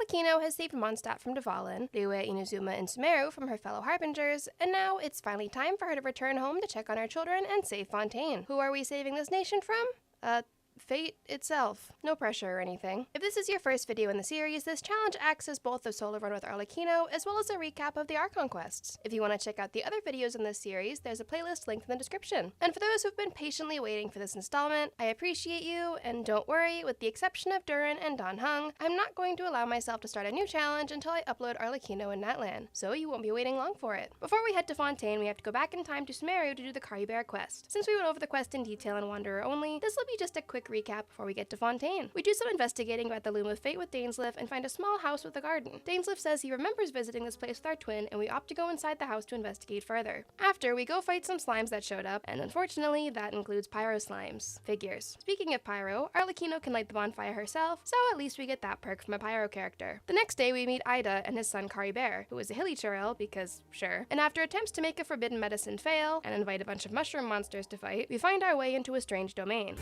Arlecchino has saved Mondstadt from Dvalin, Liyue, Inazuma, and Sumeru from her fellow Harbingers, and now it's finally time for her to return home to check on her children and save Fontaine. Who are we saving this nation from? Fate itself. No pressure or anything. If this is your first video in the series, this challenge acts as both a solo run with Arlecchino as well as a recap of the Archon quests. If you want to check out the other videos in this series, there's a playlist linked in the description. And for those who've been patiently waiting for this installment, I appreciate you, and don't worry, with the exception of Durin and Dan Heng, I'm not going to allow myself to start a new challenge until I upload Arlecchino and Natlan, so you won't be waiting long for it. Before we head to Fontaine, we have to go back in time to Sumeru to do the Caribert quest. Since we went over the quest in detail in Wanderer only, this will be just a quick recap before we get to Fontaine. We do some investigating about the Loom of Fate with Dainsleif and find a small house with a garden. Dainsleif says he remembers visiting this place with our twin, and we opt to go inside the house to investigate further. After, we go fight some slimes that showed up, and unfortunately, that includes pyro slimes. Figures. Speaking of pyro, Arlecchino can light the bonfire herself, so at least we get that perk from a pyro character. The next day, we meet Ida and his son Caribert, who is a Hilichurl, because sure. And after attempts to make a forbidden medicine fail, and invite a bunch of mushroom monsters to fight, we find our way into a strange domain.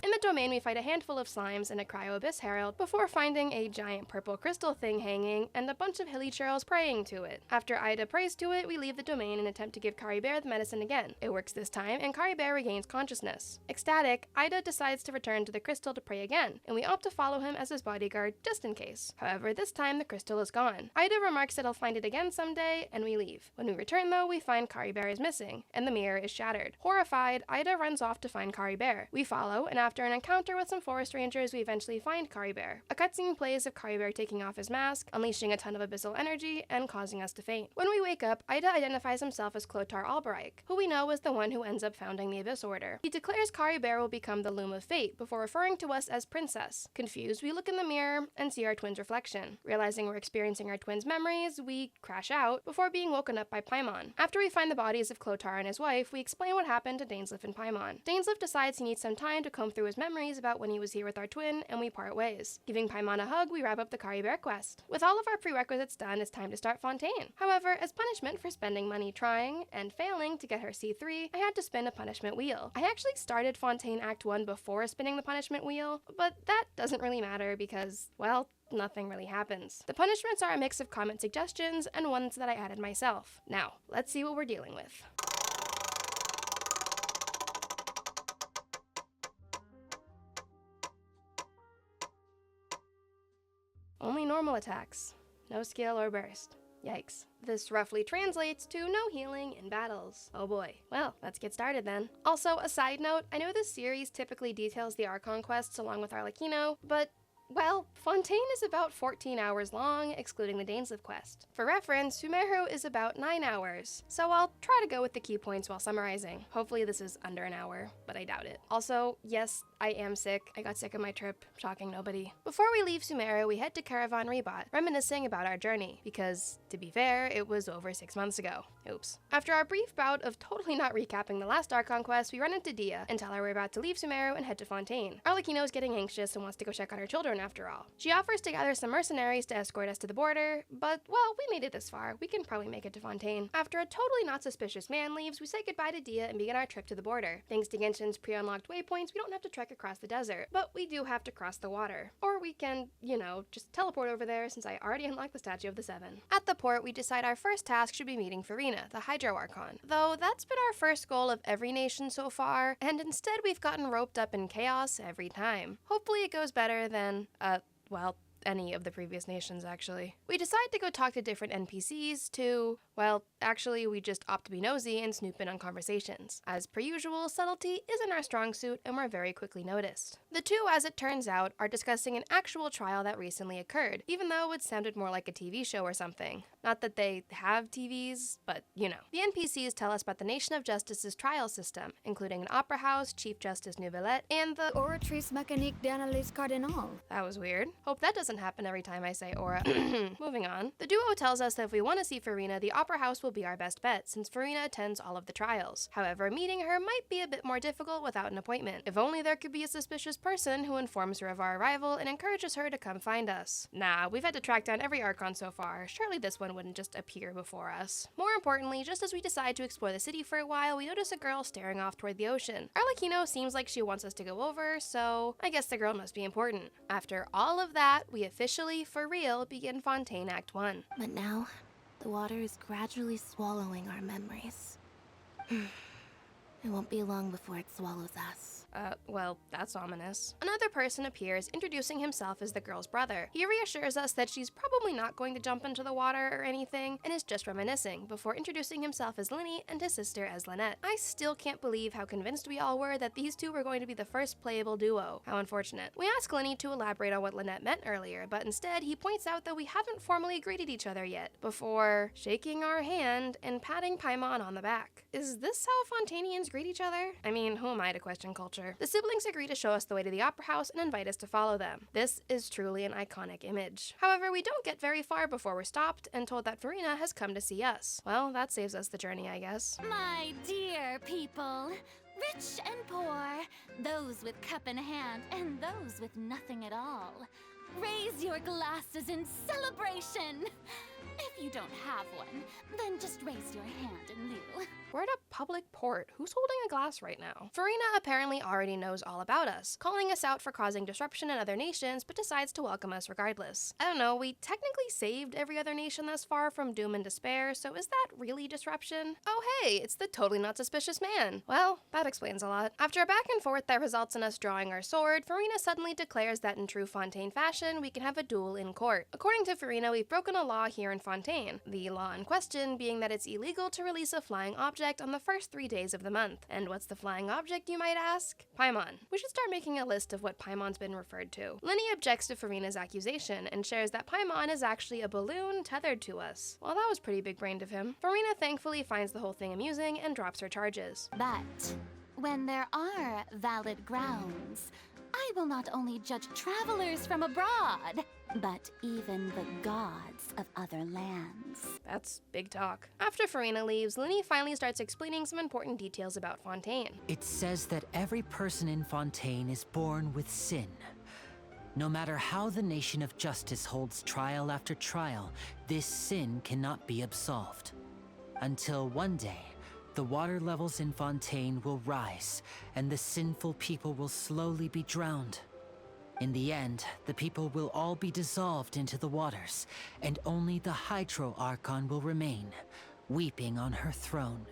In the domain, we fight a handful of slimes and a Cryo-Abyss Herald before finding a giant purple crystal thing hanging and a bunch of Hilichurls praying to it. After Ida prays to it, we leave the domain and attempt to give Caribert the medicine again. It works this time, and Caribert regains consciousness. Ecstatic, Ida decides to return to the crystal to pray again, and we opt to follow him as his bodyguard just in case. However, this time the crystal is gone. Ida remarks that he'll find it again someday, and we leave. When we return though, we find Caribert is missing, and the mirror is shattered. Horrified, Ida runs off to find Caribert. We follow, and after an encounter with some forest rangers, we eventually find Caribert. A cutscene plays of Caribert taking off his mask, unleashing a ton of abyssal energy, and causing us to faint. When we wake up, Ida identifies himself as Clotar Alberich, who we know is the one who ends up founding the Abyss Order. He declares Caribert will become the Loom of Fate before referring to us as Princess. Confused, we look in the mirror and see our twin's reflection. Realizing we're experiencing our twin's memories, we crash out before being woken up by Paimon. After we find the bodies of Clotar and his wife, we explain what happened to Dainsleif and Paimon. Dainsleif decides he needs some time to comb through his memories about when he was here with our twin, and we part ways. Giving Paimon a hug, we wrap up the Caribert quest. With all of our prerequisites done, it's time to start Fontaine. However, as punishment for spending money trying and failing to get her C3, I had to spin a punishment wheel. I actually started Fontaine Act 1 before spinning the punishment wheel, but that doesn't really matter because, well, nothing really happens. The punishments are a mix of comment suggestions and ones that I added myself. Now, let's see what we're dealing with. Only normal attacks. No skill or burst. Yikes. This roughly translates to no healing in battles. Oh boy. Well, let's get started then. Also, a side note, I know this series typically details the Archon quests along with Arlecchino, but well, Fontaine is about 14 hours long, excluding the Dainsleif quest. For reference, Sumeru is about 9 hours, so I'll try to go with the key points while summarizing. Hopefully this is under an hour, but I doubt it. Also, yes, I am sick. I got sick of my trip, shocking nobody. Before we leave Sumeru, we head to Caravan Rebat, reminiscing about our journey, because, to be fair, it was over 6 months ago. Oops. After our brief bout of totally not recapping the last Archon quest, we run into Dia and tell her we're about to leave Sumeru and head to Fontaine. Arlecchino is getting anxious and wants to go check on her children after all. She offers to gather some mercenaries to escort us to the border, but, well, we made it this far. We can probably make it to Fontaine. After a totally not suspicious man leaves, we say goodbye to Dia and begin our trip to the border. Thanks to Genshin's pre-unlocked waypoints, we don't have to trek across the desert, but we do have to cross the water. Or we can, you know, just teleport over there since I already unlocked the Statue of the Seven. At the port, we decide our first task should be meeting Farina, the Hydro Archon. Though that's been our first goal of every nation so far, and instead we've gotten roped up in chaos every time. Hopefully it goes better than, well, any of the previous nations, actually. We decide to go talk to different NPCs to, well, actually, we just opt to be nosy and snoop in on conversations. As per usual, subtlety isn't our strong suit, and we're very quickly noticed. The two, as it turns out, are discussing an actual trial that recently occurred, even though it sounded more like a TV show or something. Not that they have TVs, but, you know. The NPCs tell us about the Nation of Justice's trial system, including an opera house, Chief Justice Nouvellette, and the Oratrice Mécanique d'Analyse Cardinal. That was weird. Hope that doesn't happen every time I say aura. Moving on. The duo tells us that if we want to see Farina, the opera Opera House will be our best bet since Farina attends all of the trials. However, meeting her might be a bit more difficult without an appointment. If only there could be a suspicious person who informs her of our arrival and encourages her to come find us. Nah, we've had to track down every Archon so far. Surely this one wouldn't just appear before us. More importantly, just as we decide to explore the city for a while, we notice a girl staring off toward the ocean. Arlecchino seems like she wants us to go over, so I guess the girl must be important. After all of that, we officially, for real, begin Fontaine Act 1. But now, the water is gradually swallowing our memories. It won't be long before it swallows us. Well, that's ominous. Another person appears, introducing himself as the girl's brother. He reassures us that she's probably not going to jump into the water or anything, and is just reminiscing, before introducing himself as Linny and his sister as Lynette. I still can't believe how convinced we all were that these two were going to be the first playable duo. How unfortunate. We ask Linny to elaborate on what Lynette meant earlier, but instead he points out that we haven't formally greeted each other yet, before shaking our hand and patting Paimon on the back. Is this how Fontainians greet each other? I mean, who am I to question culture? The siblings agree to show us the way to the Opera House and invite us to follow them. This is truly an iconic image. However, we don't get very far before we're stopped and told that Farina has come to see us. Well, that saves us the journey, I guess. My dear people, rich and poor, those with cup in hand and those with nothing at all, raise your glasses in celebration. If you don't have one, then just raise your hand in lieu. We're at a public port. Who's holding a glass right now? Farina apparently already knows all about us, calling us out for causing disruption in other nations, but decides to welcome us regardless. I don't know, we technically saved every other nation thus far from doom and despair, so is that really disruption? Oh hey, it's the totally not suspicious man. Well, that explains a lot. After a back and forth that results in us drawing our sword, Farina suddenly declares that in true Fontaine fashion, we can have a duel in court. According to Farina, we've broken a law here in Fontaine, the law in question being that it's illegal to release a flying object on the first 3 days of the month. And what's the flying object, you might ask? Paimon. We should start making a list of what Paimon's been referred to. Linny objects to Farina's accusation and shares that Paimon is actually a balloon tethered to us. Well, that was pretty big-brained of him. Farina thankfully finds the whole thing amusing and drops her charges. But when there are valid grounds, I will not only judge travelers from abroad, but even the gods of other lands. That's big talk. After Farina leaves, Linny finally starts explaining some important details about Fontaine. It says that every person in Fontaine is born with sin. No matter how the nation of justice holds trial after trial, this sin cannot be absolved. Until one day, the water levels in Fontaine will rise, and the sinful people will slowly be drowned. In the end, the people will all be dissolved into the waters, and only the Hydro Archon will remain, weeping on her throne.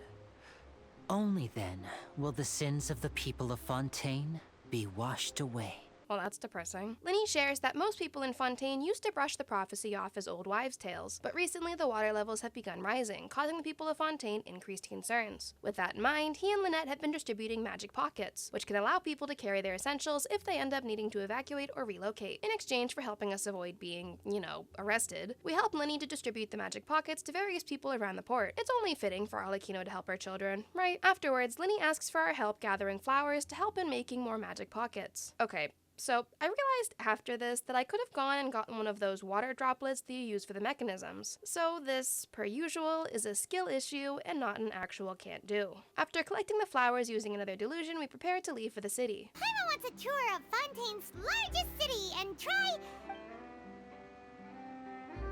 Only then will the sins of the people of Fontaine be washed away. Well, that's depressing. Linny shares that most people in Fontaine used to brush the prophecy off as old wives' tales, but recently the water levels have begun rising, causing the people of Fontaine increased concerns. With that in mind, he and Lynette have been distributing magic pockets, which can allow people to carry their essentials if they end up needing to evacuate or relocate. In exchange for helping us avoid being, arrested, we help Linny to distribute the magic pockets to various people around the port. It's only fitting for Arlecchino to help our children, right? Afterwards, Linny asks for our help gathering flowers to help in making more magic pockets. Okay. So, I realized after this that I could have gone and gotten one of those water droplets that you use for the mechanisms. So this, per usual, is a skill issue and not an actual can't do. After collecting the flowers using another delusion, we prepare to leave for the city. Paimon wants a tour of Fontaine's largest city and try...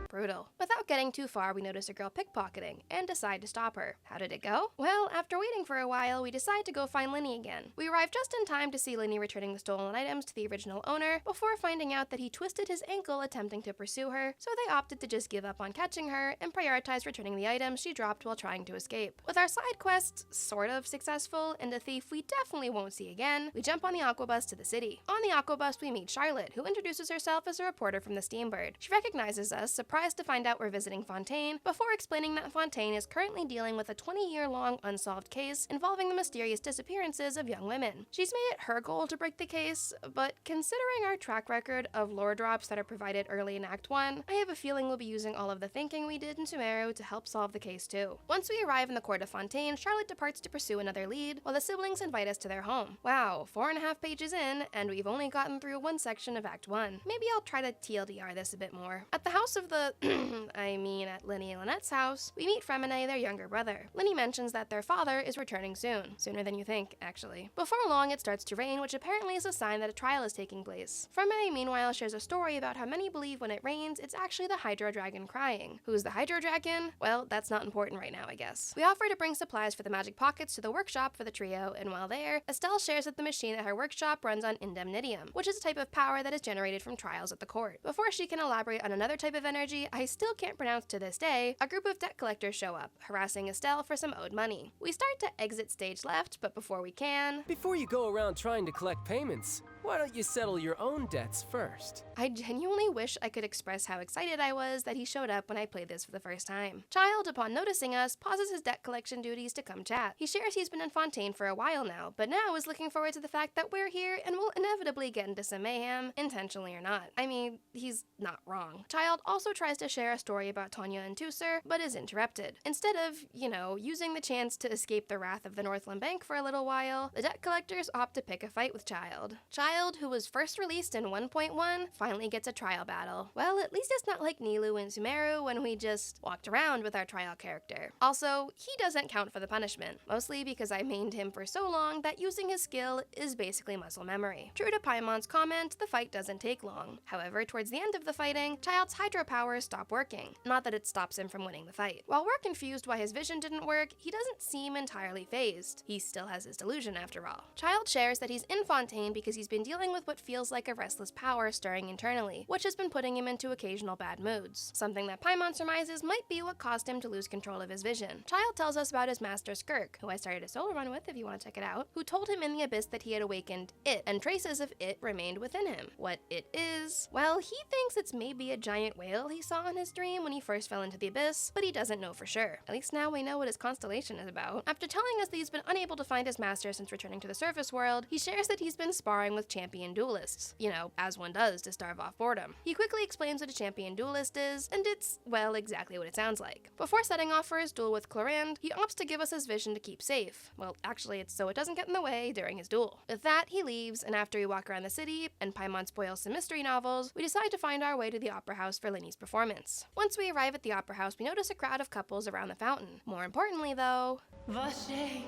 Brutal. Without getting too far, we notice a girl pickpocketing and decide to stop her. How did it go? Well, after waiting for a while, we decide to go find Linny again. We arrive just in time to see Linny returning the stolen items to the original owner before finding out that he twisted his ankle attempting to pursue her, so they opted to just give up on catching her and prioritize returning the items she dropped while trying to escape. With our side quests sort of successful and a thief we definitely won't see again, we jump on the aquabus to the city. On the aquabus, we meet Charlotte, who introduces herself as a reporter from the Steambird. She recognizes us, surprised to find out we're visiting Fontaine, before explaining that Fontaine is currently dealing with a 20-year-long unsolved case involving the mysterious disappearances of young women. She's made it her goal to break the case, but considering our track record of lore drops that are provided early in Act 1, I have a feeling we'll be using all of the thinking we did in Sumeru to help solve the case too. Once we arrive in the court of Fontaine, Charlotte departs to pursue another lead, while the siblings invite us to their home. Wow, 4.5 pages in, and we've only gotten through one section of Act 1. Maybe I'll try to TLDR this a bit more. At the house of the at Linny and Lynette's house, we meet Fremine, their younger brother. Linny mentions that their father is returning soon. Sooner than you think, actually. Before long, it starts to rain, which apparently is a sign that a trial is taking place. Fremine, meanwhile, shares a story about how many believe when it rains, it's actually the Hydro Dragon crying. Who's the Hydro Dragon? Well, that's not important right now, I guess. We offer to bring supplies for the magic pockets to the workshop for the trio, and while there, Estelle shares that the machine at her workshop runs on indemnitium, which is a type of power that is generated from trials at the court. Before she can elaborate on another type of energy I still can't pronounce to this day, a group of debt collectors show up, harassing Estelle for some owed money. We start to exit stage left, but before we can... Before you go around trying to collect payments, why don't you settle your own debts first? I genuinely wish I could express how excited I was that he showed up when I played this for the first time. Child, upon noticing us, pauses his debt collection duties to come chat. He shares he's been in Fontaine for a while now, but now is looking forward to the fact that we're here and will inevitably get into some mayhem, intentionally or not. I mean, he's not wrong. Child also tries to share a story about Tonya and Tusser, but is interrupted. Instead of, using the chance to escape the wrath of the Northland Bank for a little while, the debt collectors opt to pick a fight with Child. Child, who was first released in 1.1, finally gets a trial battle. Well, at least it's not like Nilu and Sumeru when we just walked around with our trial character. Also, he doesn't count for the punishment, mostly because I mained him for so long that using his skill is basically muscle memory. True to Paimon's comment, the fight doesn't take long. However, towards the end of the fighting, Child's hydro powers stop working. Not that it stops him from winning the fight. While we're confused why his vision didn't work, he doesn't seem entirely phased. He still has his delusion after all. Child shares that he's in Fontaine because he's been dealing with what feels like a restless power stirring internally, which has been putting him into occasional bad moods. Something that Paimon surmises might be what caused him to lose control of his vision. Child tells us about his master Skirk, who I started a solo run with if you want to check it out, who told him in the abyss that he had awakened it, and traces of it remained within him. What it is? Well, he thinks it's maybe a giant whale he saw in his dream when he first fell into the abyss, but he doesn't know for sure. At least now we know what his constellation is about. After telling us that he's been unable to find his master since returning to the surface world, he shares that he's been sparring with champion duelists, as one does to starve off boredom. He quickly explains what a champion duelist is, and it's, well, exactly what it sounds like. Before setting off for his duel with Clorinde, he opts to give us his vision to keep safe. Well, actually, it's so it doesn't get in the way during his duel. With that, he leaves, and after we walk around the city, and Paimon spoils some mystery novels, we decide to find our way to the Opera House for Linny's performance. Once we arrive at the Opera House, we notice a crowd of couples around the fountain. More importantly, though... Vache.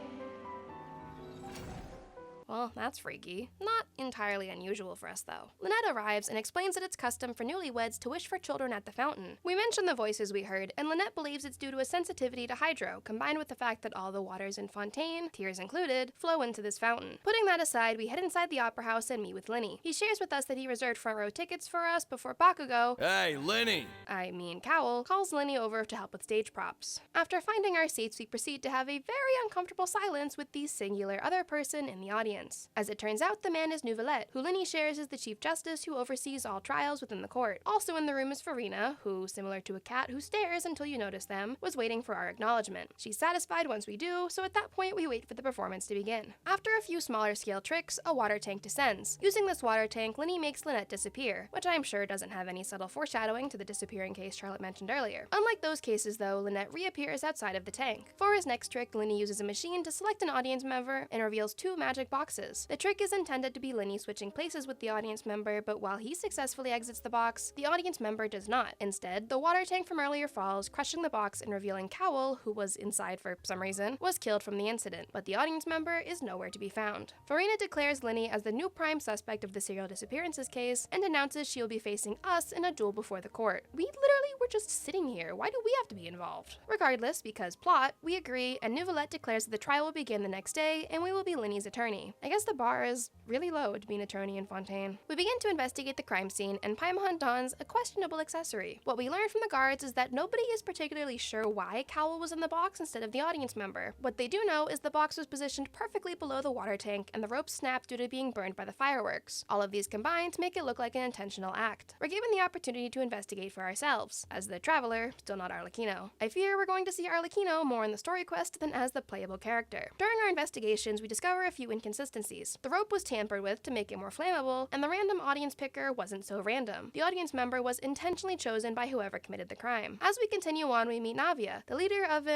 Well, that's freaky. Not entirely unusual for us, though. Lynette arrives and explains that it's custom for newlyweds to wish for children at the fountain. We mention the voices we heard, and Lynette believes it's due to a sensitivity to hydro, combined with the fact that all the waters in Fontaine, tears included, flow into this fountain. Putting that aside, we head inside the Opera House and meet with Linny. He shares with us that he reserved front row tickets for us before Bakugo, Hey, Linny! Cowell, calls Linny over to help with stage props. After finding our seats, we proceed to have a very uncomfortable silence with the singular other person in the audience. As it turns out, the man is Nouvelette, who Linny shares is the Chief Justice who oversees all trials within the court. Also in the room is Farina, who, similar to a cat who stares until you notice them, was waiting for our acknowledgement. She's satisfied once we do, so at that point we wait for the performance to begin. After a few smaller scale tricks, a water tank descends. Using this water tank, Linny makes Lynette disappear, which I'm sure doesn't have any subtle foreshadowing to the disappearing case Charlotte mentioned earlier. Unlike those cases though, Lynette reappears outside of the tank. For his next trick, Linny uses a machine to select an audience member and reveals 2 magic boxes. The trick is intended to be Linny switching places with the audience member, but while he successfully exits the box, the audience member does not. Instead, the water tank from earlier falls, crushing the box and revealing Cowell, who was inside for some reason, was killed from the incident, but the audience member is nowhere to be found. Farina declares Linny as the new prime suspect of the serial disappearances case and announces she will be facing us in a duel before the court. We literally were just sitting here. Why do we have to be involved? Regardless, because plot, we agree, and Nouvelette declares that the trial will begin the next day and we will be Linny's attorney. I guess the bar is really low to be an attorney in Fontaine. We begin to investigate the crime scene, and Paimon dons a questionable accessory. What we learn from the guards is that nobody is particularly sure why Cowell was in the box instead of the audience member. What they do know is the box was positioned perfectly below the water tank, and the rope snapped due to being burned by the fireworks. All of these combined to make it look like an intentional act. We're given the opportunity to investigate for ourselves, as the traveler, still not Arlecchino. I fear we're going to see Arlecchino more in the story quest than as the playable character. During our investigations, we discover a few inconsistencies. The rope was tampered with to make it more flammable, and the random audience picker wasn't so random. The audience member was intentionally chosen by whoever committed the crime. As we continue on, we meet Navia, the leader of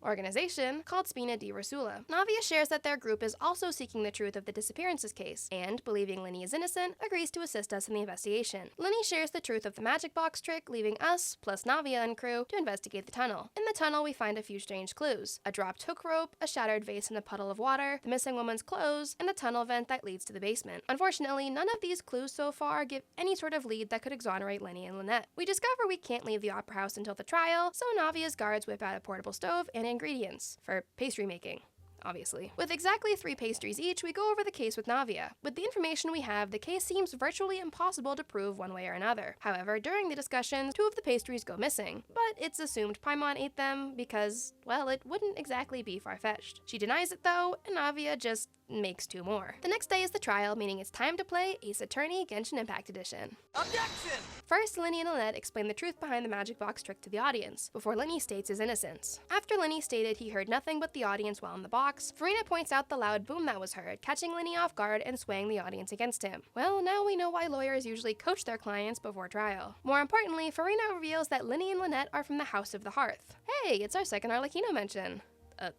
organization called Spina di Rosula. Navia shares that their group is also seeking the truth of the disappearances case, and, believing Linny is innocent, agrees to assist us in the investigation. Linny shares the truth of the magic box trick, leaving us, plus Navia and crew, to investigate the tunnel. In the tunnel, we find a few strange clues: a dropped hook rope, a shattered vase in a puddle of water, the missing woman's clothes, and a tunnel vent that leads to the basement. Unfortunately, none of these clues so far give any sort of lead that could exonerate Linny and Lynette. We discover we can't leave the opera house until the trial, so Navia's guards whip out a portable stove and ingredients for pastry making. Obviously. With exactly 3 pastries each, we go over the case with Navia. With the information we have, the case seems virtually impossible to prove one way or another. However, during the discussions, 2 of the pastries go missing, but it's assumed Paimon ate them because, well, it wouldn't exactly be far-fetched. She denies it though, and Navia just makes 2 more. The next day is the trial, meaning it's time to play Ace Attorney Genshin Impact Edition. Objection! First, Linny and Lynette explain the truth behind the magic box trick to the audience, before Linny states his innocence. After Linny stated he heard nothing but the audience while in the box, Farina points out the loud boom that was heard, catching Linny off guard and swaying the audience against him. Well, now we know why lawyers usually coach their clients before trial. More importantly, Farina reveals that Linny and Lynette are from the House of the Hearth. Hey, it's our second Arlecchino mention.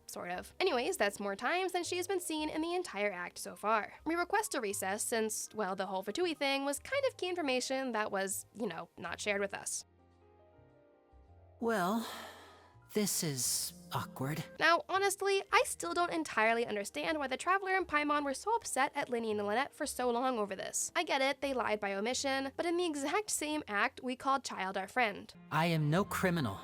Sort of. Anyways, that's more times than she has been seen in the entire act so far. We request a recess since, well, the whole Fatui thing was kind of key information that was, not shared with us. Well, this is awkward. Now, honestly, I still don't entirely understand why the Traveler and Paimon were so upset at Linny and Lynette for so long over this. I get it, they lied by omission, but in the exact same act, we called Child our friend. I am no criminal.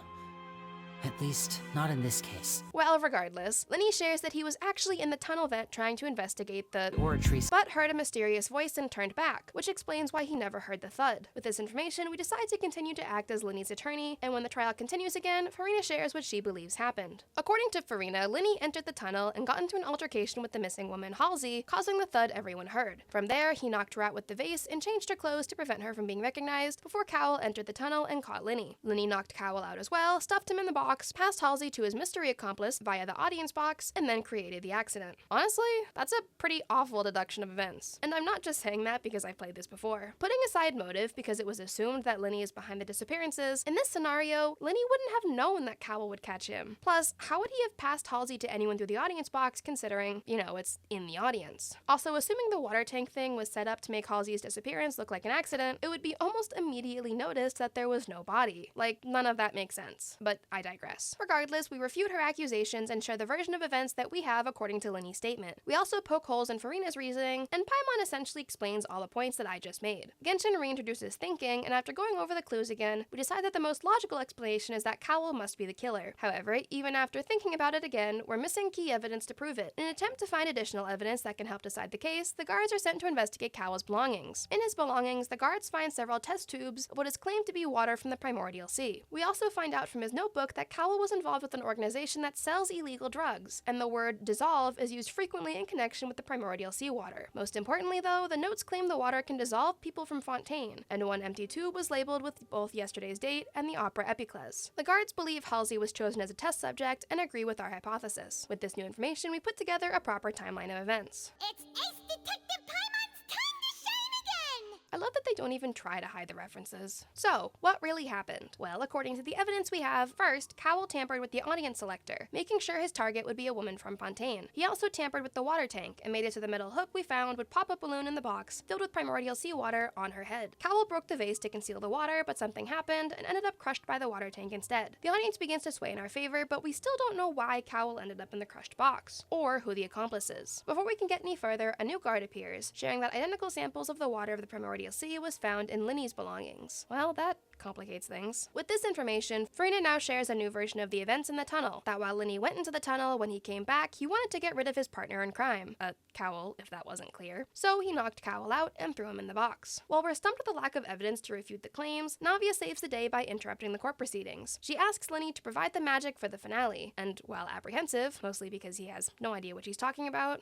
At least, not in this case. Well, regardless, Linny shares that he was actually in the tunnel vent trying to investigate the Oratories. but heard a mysterious voice and turned back, which explains why he never heard the thud. With this information, we decide to continue to act as Linny's attorney, and when the trial continues again, Farina shares what she believes happened. According to Farina, Linny entered the tunnel and got into an altercation with the missing woman, Halsey, causing the thud everyone heard. From there, he knocked her out with the vase and changed her clothes to prevent her from being recognized before Cowell entered the tunnel and caught Linny. Linny knocked Cowell out as well, stuffed him in the box, passed Halsey to his mystery accomplice via the audience box, and then created the accident. Honestly, that's a pretty awful deduction of events. And I'm not just saying that because I've played this before. Putting aside motive because it was assumed that Linny is behind the disappearances, in this scenario, Linny wouldn't have known that Cowell would catch him. Plus, how would he have passed Halsey to anyone through the audience box considering, it's in the audience? Also, assuming the water tank thing was set up to make Halsey's disappearance look like an accident, it would be almost immediately noticed that there was no body. Like, none of that makes sense. But I digress. Regardless, we refute her accusations and share the version of events that we have according to Linny's statement. We also poke holes in Farina's reasoning, and Paimon essentially explains all the points that I just made. Genshin reintroduces thinking, and after going over the clues again, we decide that the most logical explanation is that Cowell must be the killer. However, even after thinking about it again, we're missing key evidence to prove it. In an attempt to find additional evidence that can help decide the case, the guards are sent to investigate Cowell's belongings. In his belongings, the guards find several test tubes of what is claimed to be water from the Primordial Sea. We also find out from his notebook that Cowell was involved with an organization that sells illegal drugs, and the word dissolve is used frequently in connection with the primordial seawater. Most importantly though, the notes claim the water can dissolve people from Fontaine, and one empty tube was labeled with both yesterday's date and the opera Epicles. The guards believe Halsey was chosen as a test subject and agree with our hypothesis. With this new information, we put together a proper timeline of events. It's Ace Detective Paimon's time to shine again! I love that they don't even try to hide the references. So, what really happened? Well, according to the evidence we have, first, Cowell tampered with the audience selector, making sure his target would be a woman from Fontaine. He also tampered with the water tank and made it so the metal hook we found would pop a balloon in the box filled with primordial seawater on her head. Cowell broke the vase to conceal the water, but something happened and ended up crushed by the water tank instead. The audience begins to sway in our favor, but we still don't know why Cowell ended up in the crushed box, or who the accomplice is. Before we can get any further, a new guard appears, sharing that identical samples of the water of the primordial sea was found in Linny's belongings. Well, that complicates things. With this information, Farina now shares a new version of the events in the tunnel, that while Linny went into the tunnel, when he came back, he wanted to get rid of his partner in crime, Cowell, if that wasn't clear. So he knocked Cowell out and threw him in the box. While we're stumped with the lack of evidence to refute the claims, Navia saves the day by interrupting the court proceedings. She asks Linny to provide the magic for the finale, and while apprehensive, mostly because he has no idea what she's talking about,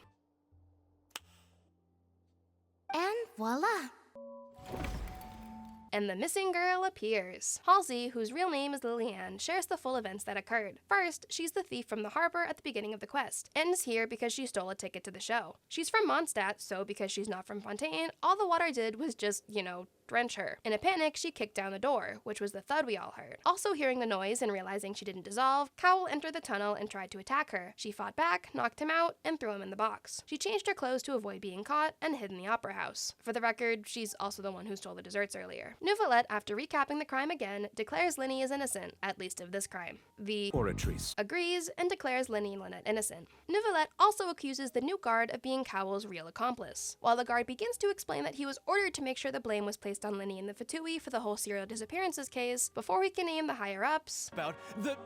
And voila! and the missing girl appears. Halsey, whose real name is Lillian, shares the full events that occurred. First, she's the thief from the harbor at the beginning of the quest, and is here because she stole a ticket to the show. She's from Mondstadt, so because she's not from Fontaine, all the water did was just, drench her. In a panic, she kicked down the door, which was the thud we all heard. Also hearing the noise and realizing she didn't dissolve, Cowell entered the tunnel and tried to attack her. She fought back, knocked him out, and threw him in the box. She changed her clothes to avoid being caught and hid in the opera house. For the record, she's also the one who stole the desserts earlier. Neuvillette, after recapping the crime again, declares Linny is innocent, at least of this crime. The Oratories agrees and declares Linny and Lynette innocent. Neuvillette also accuses the new guard of being Cowell's real accomplice. While the guard begins to explain that he was ordered to make sure the blame was placed on Linny and the Fatui for the whole serial disappearances case, before we can name the higher-ups, about the.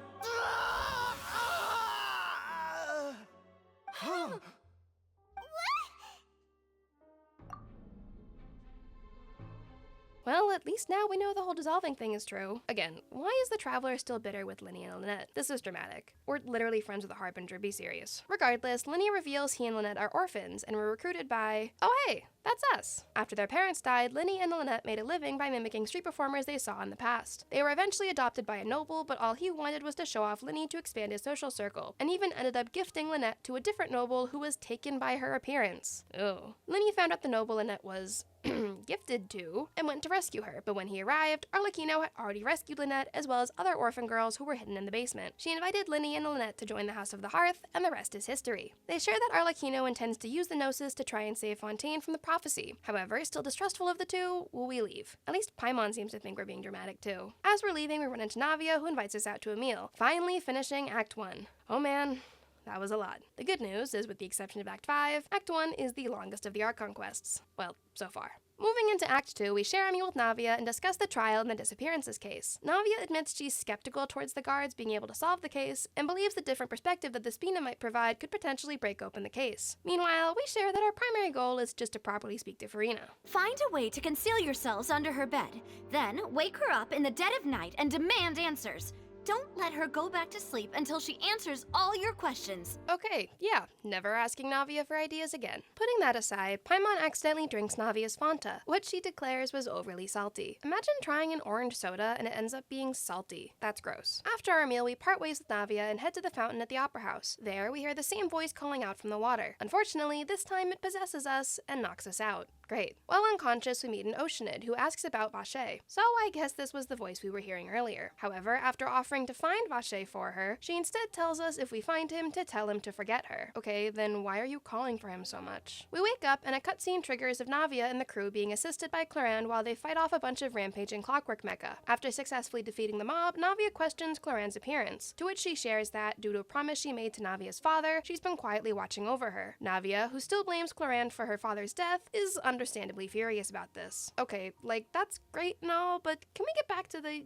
well, at least now we know the whole dissolving thing is true. Again, why is the Traveler still bitter with Linny and Lynette? This is dramatic. We're literally friends with the Harbinger, be serious. Regardless, Linny reveals he and Lynette are orphans and were recruited by, oh hey, that's us. After their parents died, Linny and Lynette made a living by mimicking street performers they saw in the past. They were eventually adopted by a noble, but all he wanted was to show off Linny to expand his social circle, and even ended up gifting Lynette to a different noble who was taken by her appearance. Ew. Linny found out the noble Lynette was gifted to, and went to rescue her, but when he arrived, Arlecchino had already rescued Lynette as well as other orphan girls who were hidden in the basement. She invited Linny and Lynette to join the House of the Hearth, and the rest is history. They share that Arlecchino intends to use the Gnosis to try and save Fontaine from the prophecy. However, still distrustful of the two, we leave. At least Paimon seems to think we're being dramatic too. As we're leaving, we run into Navia, who invites us out to a meal, finally finishing Act 1. Oh man. That was a lot. The good news is, with the exception of Act 5, Act 1 is the longest of the art conquests. Well, so far. Moving into Act 2, we share a meal with Navia and discuss the trial and the disappearances case. Navia admits she's skeptical towards the guards being able to solve the case, and believes the different perspective that the Spina might provide could potentially break open the case. Meanwhile, we share that our primary goal is just to properly speak to Farina. Find a way to conceal yourselves under her bed. Then wake her up in the dead of night and demand answers. Don't let her go back to sleep until she answers all your questions. Okay, yeah, never asking Navia for ideas again. Putting that aside, Paimon accidentally drinks Navia's Fanta, which she declares was overly salty. Imagine trying an orange soda and it ends up being salty. That's gross. After our meal, we part ways with Navia and head to the fountain at the Opera House. There, we hear the same voice calling out from the water. Unfortunately, this time it possesses us and knocks us out. Great. While unconscious, we meet an Oceanid who asks about Vache. So I guess this was the voice we were hearing earlier. However, after offering to find Vache for her, she instead tells us if we find him to tell him to forget her. Okay, then why are you calling for him so much? We wake up and a cutscene triggers of Navia and the crew being assisted by Clorinde while they fight off a bunch of rampaging clockwork mecha. After successfully defeating the mob, Navia questions Clorinde's appearance, to which she shares that, due to a promise she made to Navia's father, she's been quietly watching over her. Navia, who still blames Clorinde for her father's death, is understandably furious about this. Okay, like, that's great and all, but can we get back to the,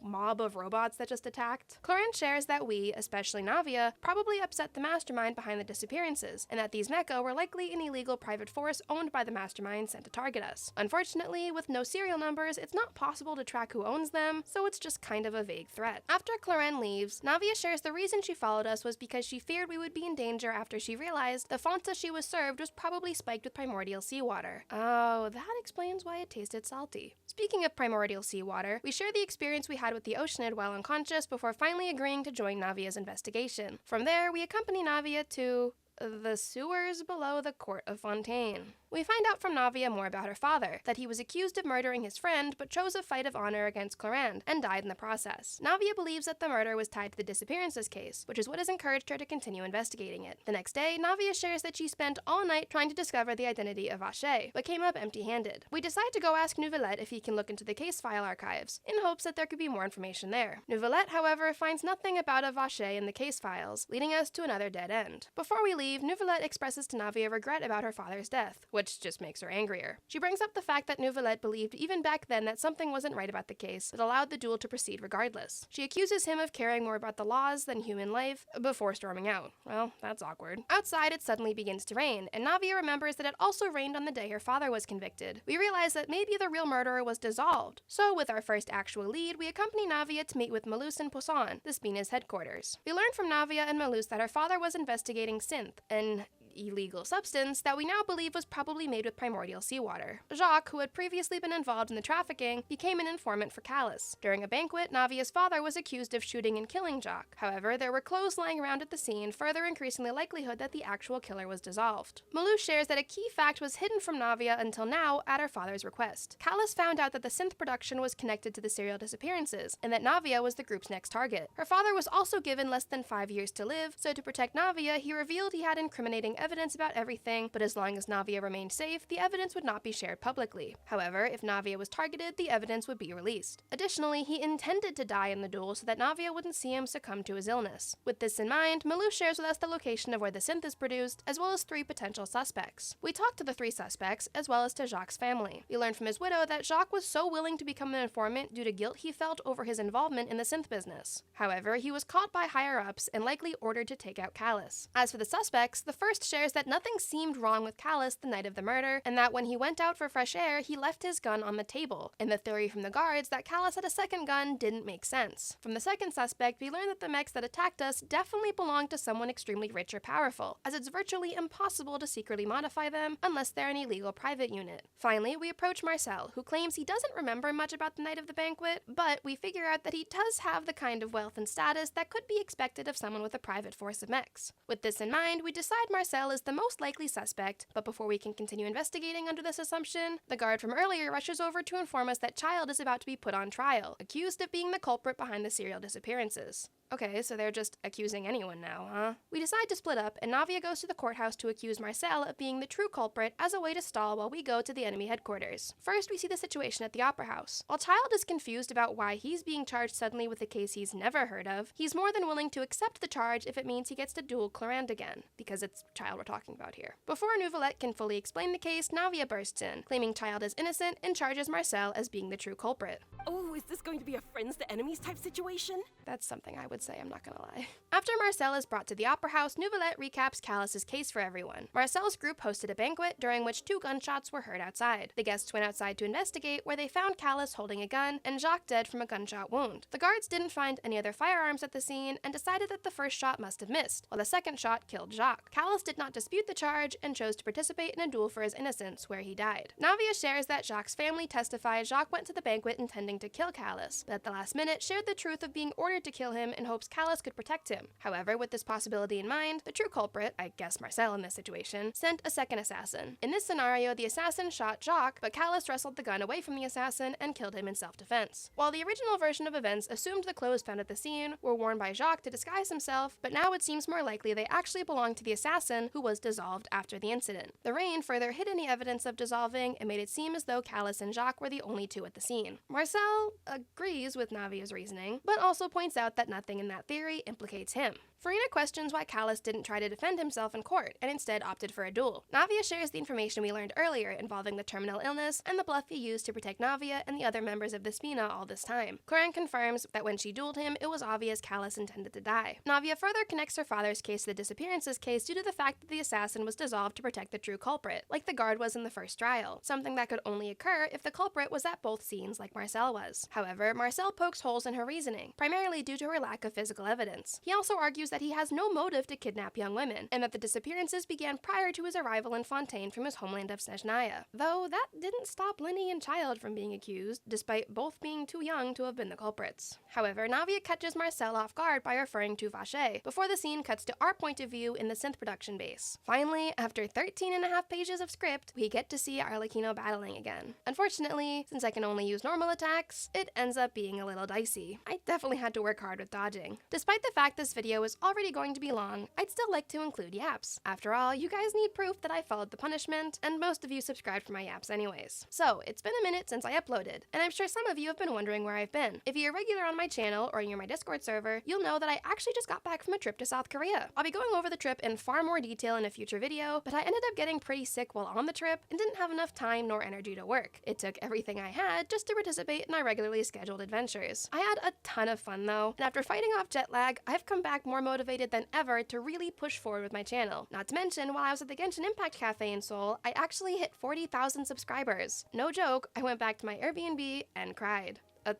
mob of robots that just attacked? Clorinde shares that we, especially Navia, probably upset the mastermind behind the disappearances, and that these mecha were likely an illegal private force owned by the mastermind sent to target us. Unfortunately, with no serial numbers, it's not possible to track who owns them, so it's just kind of a vague threat. After Clorinde leaves, Navia shares the reason she followed us was because she feared we would be in danger after she realized the Fanta she was served was probably spiked with primordial seawater. Oh, that explains why it tasted salty. Speaking of primordial seawater, we share the experience we had with the Oceanid while unconscious before finally agreeing to join Navia's investigation. From there, we accompany Navia to the sewers below the court of Fontaine. We find out from Navia more about her father, that he was accused of murdering his friend but chose a fight of honor against Clorinde and died in the process. Navia believes that the murder was tied to the disappearances case, which is what has encouraged her to continue investigating it. The next day, Navia shares that she spent all night trying to discover the identity of Vache, but came up empty-handed. We decide to go ask Neuvillette if he can look into the case file archives, in hopes that there could be more information there. Neuvillette, however, finds nothing about a Vache in the case files, leading us to another dead end. Before we leave, Neuvillette expresses to Navia regret about her father's death, which just makes her angrier. She brings up the fact that Neuvillette believed even back then that something wasn't right about the case that allowed the duel to proceed regardless. She accuses him of caring more about the laws than human life before storming out. Well, that's awkward. Outside, it suddenly begins to rain, and Navia remembers that it also rained on the day her father was convicted. We realize that maybe the real murderer was dissolved. So, with our first actual lead, we accompany Navia to meet with Malus and Poisson, the Spina's headquarters. We learn from Navia and Malus that her father was investigating Synth, and illegal substance that we now believe was probably made with primordial seawater. Jacques, who had previously been involved in the trafficking, became an informant for Callus. During a banquet, Navia's father was accused of shooting and killing Jacques. However, there were clothes lying around at the scene, further increasing the likelihood that the actual killer was dissolved. Malou shares that a key fact was hidden from Navia until now at her father's request. Callus found out that the synth production was connected to the serial disappearances, and that Navia was the group's next target. Her father was also given less than 5 years to live, so to protect Navia, he revealed he had incriminating evidence about everything, but as long as Navia remained safe, the evidence would not be shared publicly. However, if Navia was targeted, the evidence would be released. Additionally, he intended to die in the duel so that Navia wouldn't see him succumb to his illness. With this in mind, Malou shares with us the location of where the synth is produced, as well as 3 potential suspects. We talked to the 3 suspects, as well as to Jacques' family. We learned from his widow that Jacques was so willing to become an informant due to guilt he felt over his involvement in the synth business. However, he was caught by higher-ups and likely ordered to take out Callus. As for the suspects, the first shares that nothing seemed wrong with Callus the night of the murder, and that when he went out for fresh air, he left his gun on the table, and the theory from the guards that Callus had a second gun didn't make sense. From the second suspect, we learned that the mechs that attacked us definitely belonged to someone extremely rich or powerful, as it's virtually impossible to secretly modify them unless they're an illegal private unit. Finally, we approach Marcel, who claims he doesn't remember much about the night of the banquet, but we figure out that he does have the kind of wealth and status that could be expected of someone with a private force of mechs. With this in mind, we decide Marcel is the most likely suspect, but before we can continue investigating under this assumption, the guard from earlier rushes over to inform us that Child is about to be put on trial, accused of being the culprit behind the serial disappearances. Okay, so they're just accusing anyone now, huh? We decide to split up, and Navia goes to the courthouse to accuse Marcel of being the true culprit as a way to stall while we go to the enemy headquarters. First, we see the situation at the Opera House. While Child is confused about why he's being charged suddenly with a case he's never heard of, he's more than willing to accept the charge if it means he gets to duel Clarande again, because it's Child we're talking about here. Before Nouvelette can fully explain the case, Navia bursts in, claiming Child is innocent and charges Marcel as being the true culprit. Oh, is this going to be a friends to enemies type situation? That's something I would say, I'm not gonna lie. After Marcel is brought to the Opera House, Nouvelette recaps Callus's case for everyone. Marcel's group hosted a banquet during which 2 gunshots were heard outside. The guests went outside to investigate, where they found Callus holding a gun and Jacques dead from a gunshot wound. The guards didn't find any other firearms at the scene and decided that the first shot must have missed, while the second shot killed Jacques. Callus did not dispute the charge and chose to participate in a duel for his innocence, where he died. Navia shares that Jacques' family testified Jacques went to the banquet intending to kill Callus, but at the last minute shared the truth of being ordered to kill him in hopes Callus could protect him. However, with this possibility in mind, the true culprit, I guess Marcel in this situation, sent a second assassin. In this scenario, the assassin shot Jacques, but Callus wrestled the gun away from the assassin and killed him in self-defense. While the original version of events assumed the clothes found at the scene were worn by Jacques to disguise himself, but now it seems more likely they actually belonged to the assassin who was dissolved after the incident. The rain further hid any evidence of dissolving and made it seem as though Callus and Jacques were the only 2 at the scene. Marcel agrees with Navia's reasoning, but also points out that nothing in that theory implicates him. Farina questions why Callus didn't try to defend himself in court and instead opted for a duel. Navia shares the information we learned earlier involving the terminal illness and the bluff he used to protect Navia and the other members of the Spina all this time. Clarande confirms that when she dueled him, it was obvious Callus intended to die. Navia further connects her father's case to the disappearances case due to the fact that the assassin was dissolved to protect the true culprit, like the guard was in the first trial, something that could only occur if the culprit was at both scenes like Marcel was. However, Marcel pokes holes in her reasoning, primarily due to her lack of physical evidence. He also argues that he has no motive to kidnap young women, and that the disappearances began prior to his arrival in Fontaine from his homeland of Snezhnaya. Though that didn't stop Lenny and Child from being accused, despite both being too young to have been the culprits. However, Navia catches Marcel off guard by referring to Vacher, before the scene cuts to our point of view in the synth production base. Finally, after 13.5 pages of script, we get to see Arlecchino battling again. Unfortunately, since I can only use normal attacks, it ends up being a little dicey. I definitely had to work hard with dodging. Despite the fact this video is already going to be long, I'd still like to include yaps. After all, you guys need proof that I followed the punishment, and most of you subscribed for my yaps anyways. So, it's been a minute since I uploaded, and I'm sure some of you have been wondering where I've been. If you're a regular on my channel or you're my Discord server, you'll know that I actually just got back from a trip to South Korea. I'll be going over the trip in far more detail in a future video, but I ended up getting pretty sick while on the trip and didn't have enough time nor energy to work. It took everything I had just to participate in my regularly scheduled adventures. I had a ton of fun though, and after fighting off jet lag, I've come back more motivated than ever to really push forward with my channel. Not to mention, while I was at the Genshin Impact Cafe in Seoul, I actually hit 40,000 subscribers. No joke, I went back to my Airbnb and cried.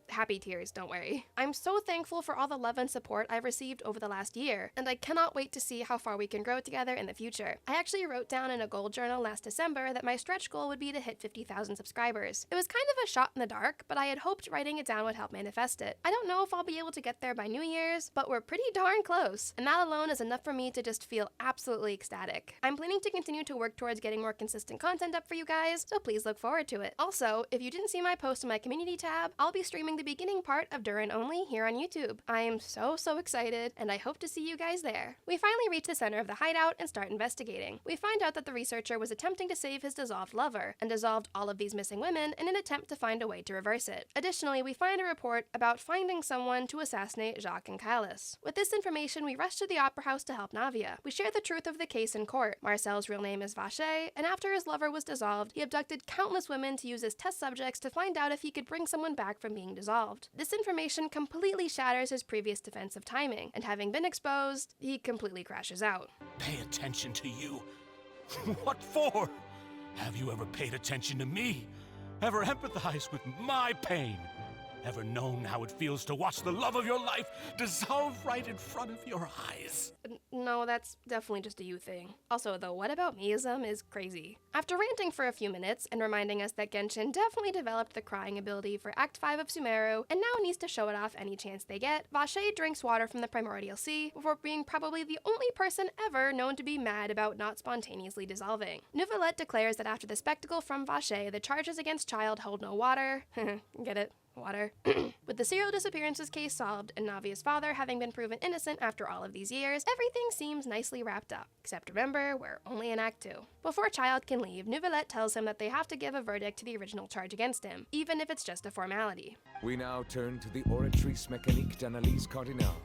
happy tears, don't worry. I'm so thankful for all the love and support I've received over the last year, and I cannot wait to see how far we can grow together in the future. I actually wrote down in a goal journal last December that my stretch goal would be to hit 50,000 subscribers. It was kind of a shot in the dark, but I had hoped writing it down would help manifest it. I don't know if I'll be able to get there by New Year's, but we're pretty darn close, and that alone is enough for me to just feel absolutely ecstatic. I'm planning to continue to work towards getting more consistent content up for you guys, so please look forward to it. Also, if you didn't see my post in my community tab, I'll be streaming the beginning part of Durin Only here on YouTube. I am so excited, and I hope to see you guys there. We finally reach the center of the hideout and start investigating. We find out that the researcher was attempting to save his dissolved lover, and dissolved all of these missing women in an attempt to find a way to reverse it. Additionally, we find a report about finding someone to assassinate Jacques and Callus. With this information, we rush to the opera house to help Navia. We share the truth of the case in court. Marcel's real name is Vacher, and after his lover was dissolved, he abducted countless women to use as test subjects to find out if he could bring someone back from being dissolved. This information completely shatters his previous defense of timing, and having been exposed, he completely crashes out. Pay attention to you? What for? Have you ever paid attention to me? Ever empathized with my pain? Ever known how it feels to watch the love of your life dissolve right in front of your eyes? No, that's definitely just a you thing. Also, the what about meism is crazy. After ranting for a few minutes and reminding us that Genshin definitely developed the crying ability for Act 5 of Sumeru and now needs to show it off any chance they get, Vacher drinks water from the primordial sea before being probably the only person ever known to be mad about not spontaneously dissolving. Neuvillette declares that after the spectacle from Vacher, the charges against Child hold no water. Get it? Water. With the serial disappearances case solved and Navia's father having been proven innocent after all of these years, everything seems nicely wrapped up. Except remember, we're only in Act 2. Before Child can leave, Neuvillette tells him that they have to give a verdict to the original charge against him, even if it's just a formality. We now turn to the Oratrice Mécanique d'Analyse Cardinale.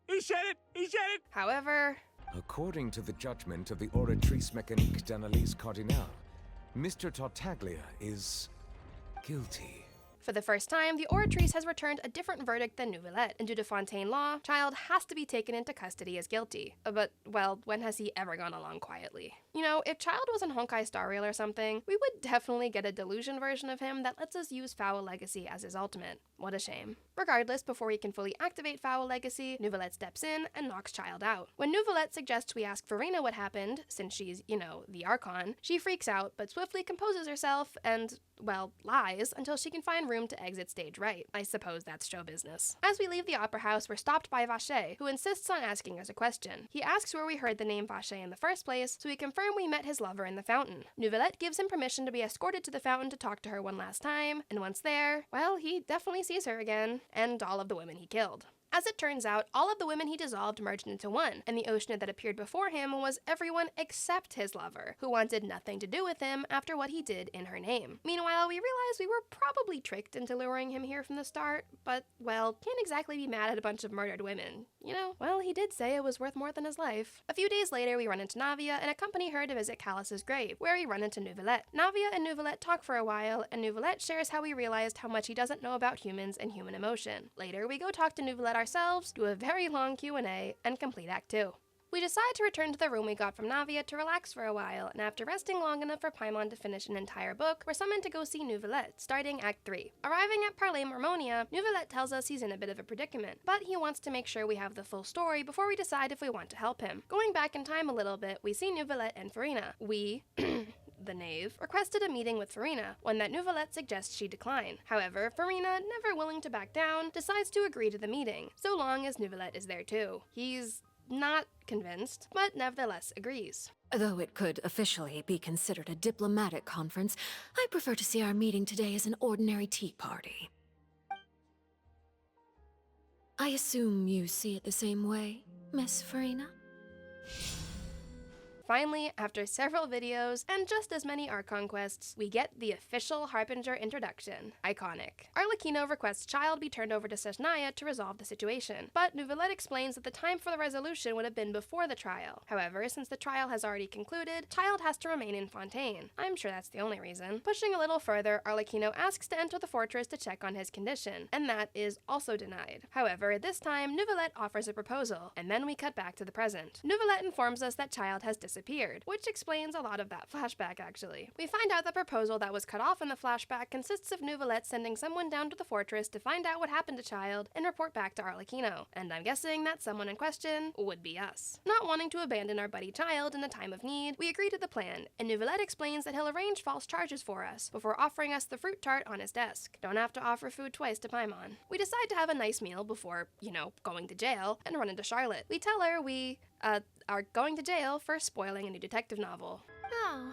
He said it! He said it! However, According to the judgment of the Oratrice Mécanique d'Analyse Cardinale, Mr. Tartaglia is guilty. for the first time, the Oratrice has returned a different verdict than Neuvillette, and due to Fontaine law, Child has to be taken into custody as guilty. But, well, when has he ever gone along quietly? You know, if Child was in Honkai Star Rail or something, we would definitely get a delusion version of him that lets us use Foul Legacy as his ultimate. What a shame. Regardless, before we can fully activate Foul Legacy, Neuvillette steps in and knocks Child out. When Neuvillette suggests we ask Farina what happened, since she's, you know, the Archon, she freaks out, but swiftly composes herself and, well, lies until she can find room to exit stage right. I suppose that's show business. As we leave the Opera House, we're stopped by Vacher, who insists on asking us a question. He asks where we heard the name Vacher in the first place, so we confirm we met his lover in the fountain. Neuvillette gives him permission to be escorted to the fountain to talk to her one last time, and once there, well, he definitely sees her again, and all of the women he killed. As it turns out, all of the women he dissolved merged into one, and the Oceanid that appeared before him was everyone except his lover, who wanted nothing to do with him after what he did in her name. Meanwhile, we realized we were probably tricked into luring him here from the start, but, well, can't exactly be mad at a bunch of murdered women. You know, well, he did say it was worth more than his life. A few days later, we run into Navia and accompany her to visit Callus's grave, where we run into Neuvillette. Navia and Neuvillette talk for a while, and Neuvillette shares how we realized how much he doesn't know about humans and human emotion. Later, we go talk to Neuvillette ourselves, do a very long Q&A, and complete Act 2. We decide to return to the room we got from Navia to relax for a while, and after resting long enough for Paimon to finish an entire book, we're summoned to go see Neuvillette, starting Act 3. Arriving at Parler Mormonia, Neuvillette tells us he's in a bit of a predicament, but he wants to make sure we have the full story before we decide if we want to help him. Going back in time a little bit, we see Neuvillette and Farina. We, the Knave, requested a meeting with Farina, one that Neuvillette suggests she decline. However, Farina, never willing to back down, decides to agree to the meeting, so long as Neuvillette is there too. He's not convinced, but nevertheless agrees. Though it could officially be considered a diplomatic conference, I prefer to see our meeting today as an ordinary tea party. I assume you see it the same way, Miss Farina? Finally, after several videos and just as many Archon quests, we get the official Harbinger introduction. Iconic. Arlecchino requests Child be turned over to Seshnaya to resolve the situation, but Neuvillette explains that the time for the resolution would have been before the trial. However, since the trial has already concluded, Child has to remain in Fontaine. I'm sure that's the only reason. Pushing a little further, Arlecchino asks to enter the fortress to check on his condition, and that is also denied. However, this time, Neuvillette offers a proposal, and then we cut back to the present. Neuvillette informs us that Child has disappeared. disappeared, which explains a lot of that flashback actually. We find out the proposal that was cut off in the flashback consists of Neuvillette sending someone down to the fortress to find out what happened to Child and report back to Arlecchino, and I'm guessing that someone in question would be us. Not wanting to abandon our buddy Child in a time of need, we agree to the plan, and Neuvillette explains that he'll arrange false charges for us before offering us the fruit tart on his desk. Don't have to offer food twice to Paimon. We decide to have a nice meal before, going to jail and run into Charlotte. We tell her we, are going to jail for spoiling a new detective novel. Oh,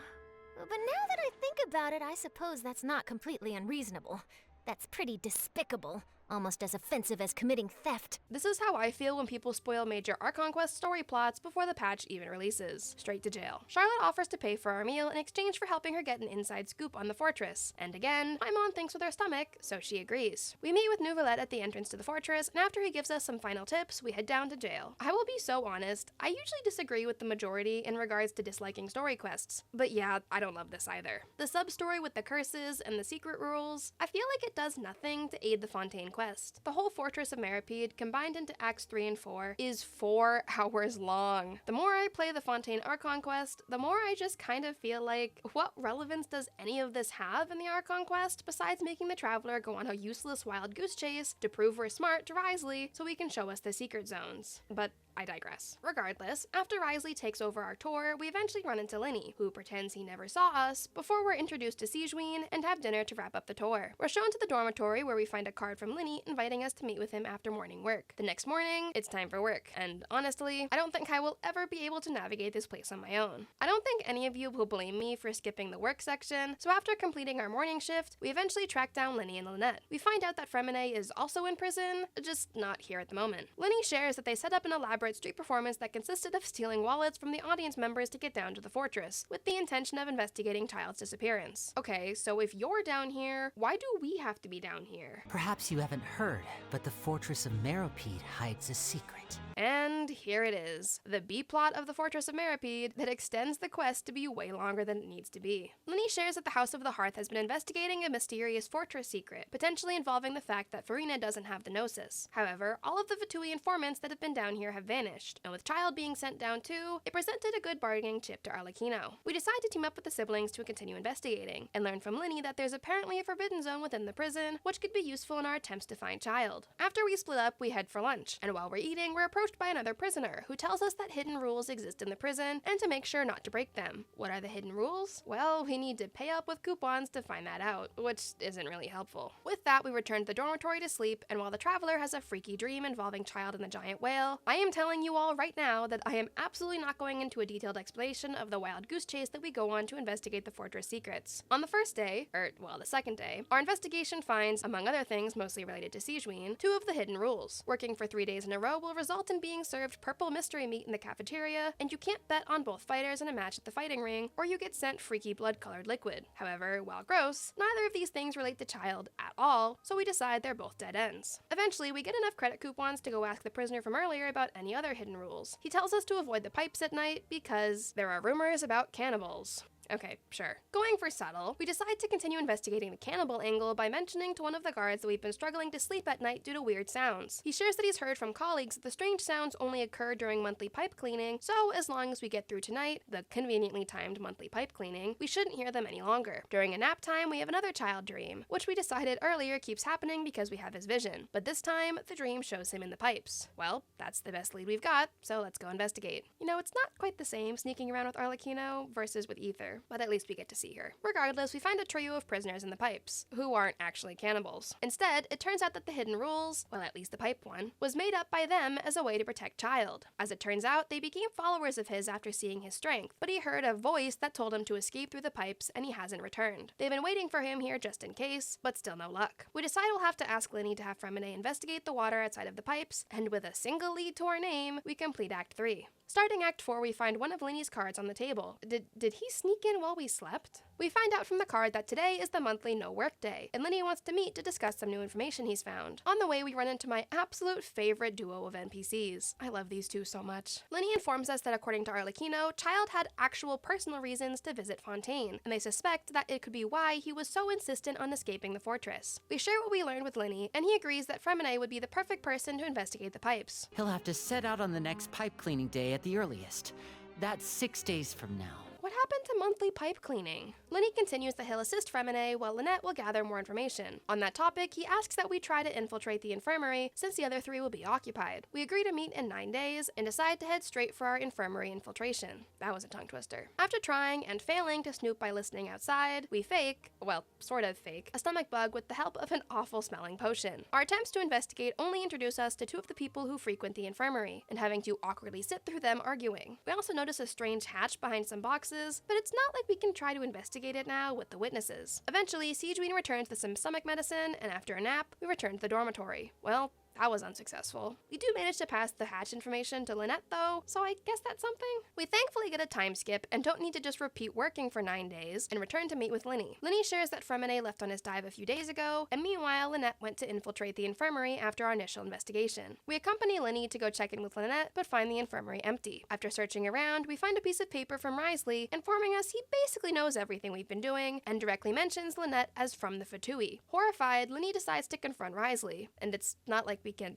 but now that I think about it, I suppose that's not completely unreasonable. That's pretty despicable. Almost as offensive as committing theft. This is how I feel when people spoil major Archon Quest story plots before the patch even releases. Straight to jail. Charlotte offers to pay for our meal in exchange for helping her get an inside scoop on the fortress. And again, Paimon thinks with her stomach, so she agrees. We meet with Neuvillette at the entrance to the fortress, and after he gives us some final tips, we head down to jail. I will be so honest, I usually disagree with the majority in regards to disliking story quests. But yeah, I don't love this either. The sub-story with the curses and the secret rules, I feel like it does nothing to aid the Fontaine quest. The whole Fortress of Meripede combined into Acts 3 and 4 is 4 hours long. The more I play the Fontaine Archon quest, the more I just kind of feel like, what relevance does any of this have in the Archon quest besides making the Traveler go on a useless wild goose chase to prove we're smart to Risley so he can show us the secret zones? But I digress. Regardless, after Risley takes over our tour, we eventually run into Linny, who pretends he never saw us, before we're introduced to Sigewinne and have dinner to wrap up the tour. We're shown to the dormitory where we find a card from Linny inviting us to meet with him after morning work. The next morning, it's time for work, and honestly, I don't think I will ever be able to navigate this place on my own. I don't think any of you will blame me for skipping the work section, so after completing our morning shift, we eventually track down Linny and Lynette. We find out that Freminet is also in prison, just not here at the moment. Linny shares that they set up an elaborate street performance that consisted of stealing wallets from the audience members to get down to the fortress, with the intention of investigating Child's disappearance. Okay, so if you're down here, why do we have to be down here? Perhaps you haven't heard, but the Fortress of Meripede hides a secret. And here it is, the B-plot of the Fortress of Meripede that extends the quest to be way longer than it needs to be. Linny shares that the House of the Hearth has been investigating a mysterious fortress secret, potentially involving the fact that Farina doesn't have the Gnosis. However, all of the Fatui informants that have been down here have vanished, and with Child being sent down too, it presented a good bargaining chip to Arlecchino. We decide to team up with the siblings to continue investigating, and learn from Linny that there's apparently a forbidden zone within the prison, which could be useful in our attempts to find Child. After we split up, we head for lunch, and while we're eating, we're approached by another prisoner who tells us that hidden rules exist in the prison and to make sure not to break them. What are the hidden rules? Well, we need to pay up with coupons to find that out, which isn't really helpful. With that, we return to the dormitory to sleep, and while the Traveler has a freaky dream involving Child and the giant whale, I am telling you all right now that I am absolutely not going into a detailed explanation of the wild goose chase that we go on to investigate the fortress secrets. On the first day, the second day, our investigation finds, among other things mostly related to Sigewinne, 2 of the hidden rules. Working for 3 days in a row will result in being served purple mystery meat in the cafeteria, and you can't bet on both fighters in a match at the fighting ring, or you get sent freaky blood-colored liquid. However, while gross, neither of these things relate to Child at all, so we decide they're both dead ends. Eventually, we get enough credit coupons to go ask the prisoner from earlier about any other hidden rules. He tells us to avoid the pipes at night because there are rumors about cannibals. Okay, sure. Going for subtle, we decide to continue investigating the cannibal angle by mentioning to one of the guards that we've been struggling to sleep at night due to weird sounds. He shares that he's heard from colleagues that the strange sounds only occur during monthly pipe cleaning, so as long as we get through tonight, the conveniently timed monthly pipe cleaning, we shouldn't hear them any longer. During a nap time, we have another Child dream, which we decided earlier keeps happening because we have his vision, but this time, the dream shows him in the pipes. Well, that's the best lead we've got, so let's go investigate. It's not quite the same sneaking around with Arlecchino versus with Ether, but at least we get to see her. Regardless, we find a trio of prisoners in the pipes, who aren't actually cannibals. Instead, it turns out that the hidden rules, well, at least the pipe one, was made up by them as a way to protect Child. As it turns out, they became followers of his after seeing his strength, but he heard a voice that told him to escape through the pipes, and he hasn't returned. They've been waiting for him here just in case, but still no luck. We decide we'll have to ask Linny to have Freminet investigate the water outside of the pipes, and with a single lead to our name, we complete Act 3. Starting Act 4, we find one of Linny's cards on the table. Did he sneak in while we slept? We find out from the card that today is the monthly no work day, and Linny wants to meet to discuss some new information he's found. On the way, we run into my absolute favorite duo of NPCs. I love these two so much. Linny informs us that according to Arlecchino, Child had actual personal reasons to visit Fontaine, and they suspect that it could be why he was so insistent on escaping the fortress. We share what we learned with Linny, and he agrees that Freminet would be the perfect person to investigate the pipes. He'll have to set out on the next pipe cleaning day at the earliest. That's 6 days from now. What happened to monthly pipe cleaning? Lenny continues that he'll assist Fremine while Lynette will gather more information. On that topic, he asks that we try to infiltrate the infirmary since the other 3 will be occupied. We agree to meet in 9 days and decide to head straight for our infirmary infiltration. That was a tongue twister. After trying and failing to snoop by listening outside, we fake, well, sort of fake, a stomach bug with the help of an awful smelling potion. Our attempts to investigate only introduce us to 2 of the people who frequent the infirmary, and having to awkwardly sit through them arguing. We also notice a strange hatch behind some boxes, but it's not like we can try to investigate it now with the witnesses. Eventually, Siegewien returns with some stomach medicine, and after a nap, we return to the dormitory. Well, that was unsuccessful. We do manage to pass the hatch information to Lynette though, so I guess that's something. We thankfully get a time skip and don't need to just repeat working for 9 days and return to meet with Lenny. Lenny shares that Fremine left on his dive a few days ago, and meanwhile Lynette went to infiltrate the infirmary after our initial investigation. We accompany Lenny to go check in with Lynette, but find the infirmary empty. After searching around, we find a piece of paper from Risley informing us he basically knows everything we've been doing and directly mentions Lynette as from the Fatui. Horrified, Lenny decides to confront Risley, and it's not like we can,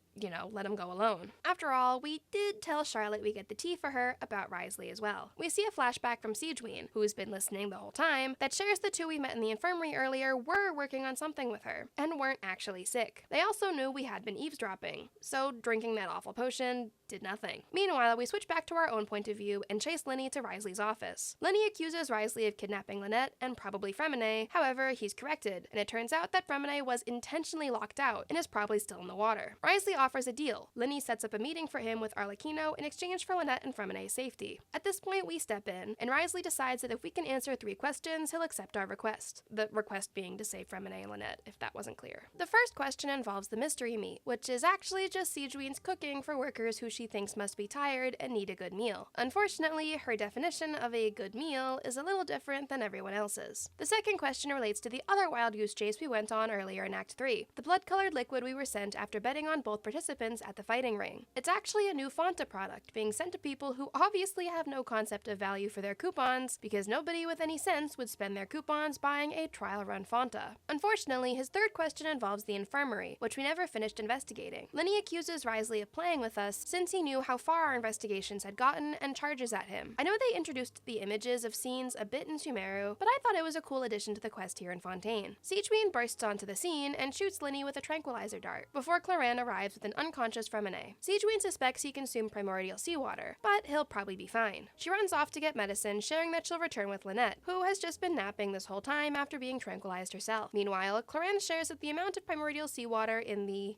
let him go alone. After all, we did tell Charlotte we get the tea for her about Risley as well. We see a flashback from Siegewien, who's been listening the whole time, that shares the 2 we met in the infirmary earlier were working on something with her, and weren't actually sick. They also knew we had been eavesdropping, so drinking that awful potion did nothing. Meanwhile, we switch back to our own point of view and chase Lenny to Risley's office. Lenny accuses Risley of kidnapping Lynette and probably Fremine, however, he's corrected, and it turns out that Fremine was intentionally locked out and is probably still in the water. Risley offers a deal. Lenny sets up a meeting for him with Arlecchino in exchange for Lynette and Fremine's safety. At this point, we step in, and Risley decides that if we can answer 3 questions, he'll accept our request. The request being to save Fremine and Lynette, if that wasn't clear. The first question involves the mystery meat, which is actually just Siegewien's cooking for workers who she thinks must be tired and need a good meal. Unfortunately, her definition of a good meal is a little different than everyone else's. The second question relates to the other wild goose chase we went on earlier in Act 3, the blood-colored liquid we were sent after betting on both participants at the fighting ring. It's actually a new Fanta product being sent to people who obviously have no concept of value for their coupons, because nobody with any sense would spend their coupons buying a trial run Fanta. Unfortunately, his third question involves the infirmary, which we never finished investigating. Lenny accuses Risley of playing with us since he knew how far our investigations had gotten and charges at him. I know they introduced the images of scenes a bit in Sumeru, but I thought it was a cool addition to the quest here in Fontaine. Siegewien bursts onto the scene and shoots Lenny with a tranquilizer dart before Claren arrives with an unconscious Fremine. Siegewien suspects he consumed primordial seawater, but he'll probably be fine. She runs off to get medicine, sharing that she'll return with Lynette, who has just been napping this whole time after being tranquilized herself. Meanwhile, Claren shares that the amount of primordial seawater in the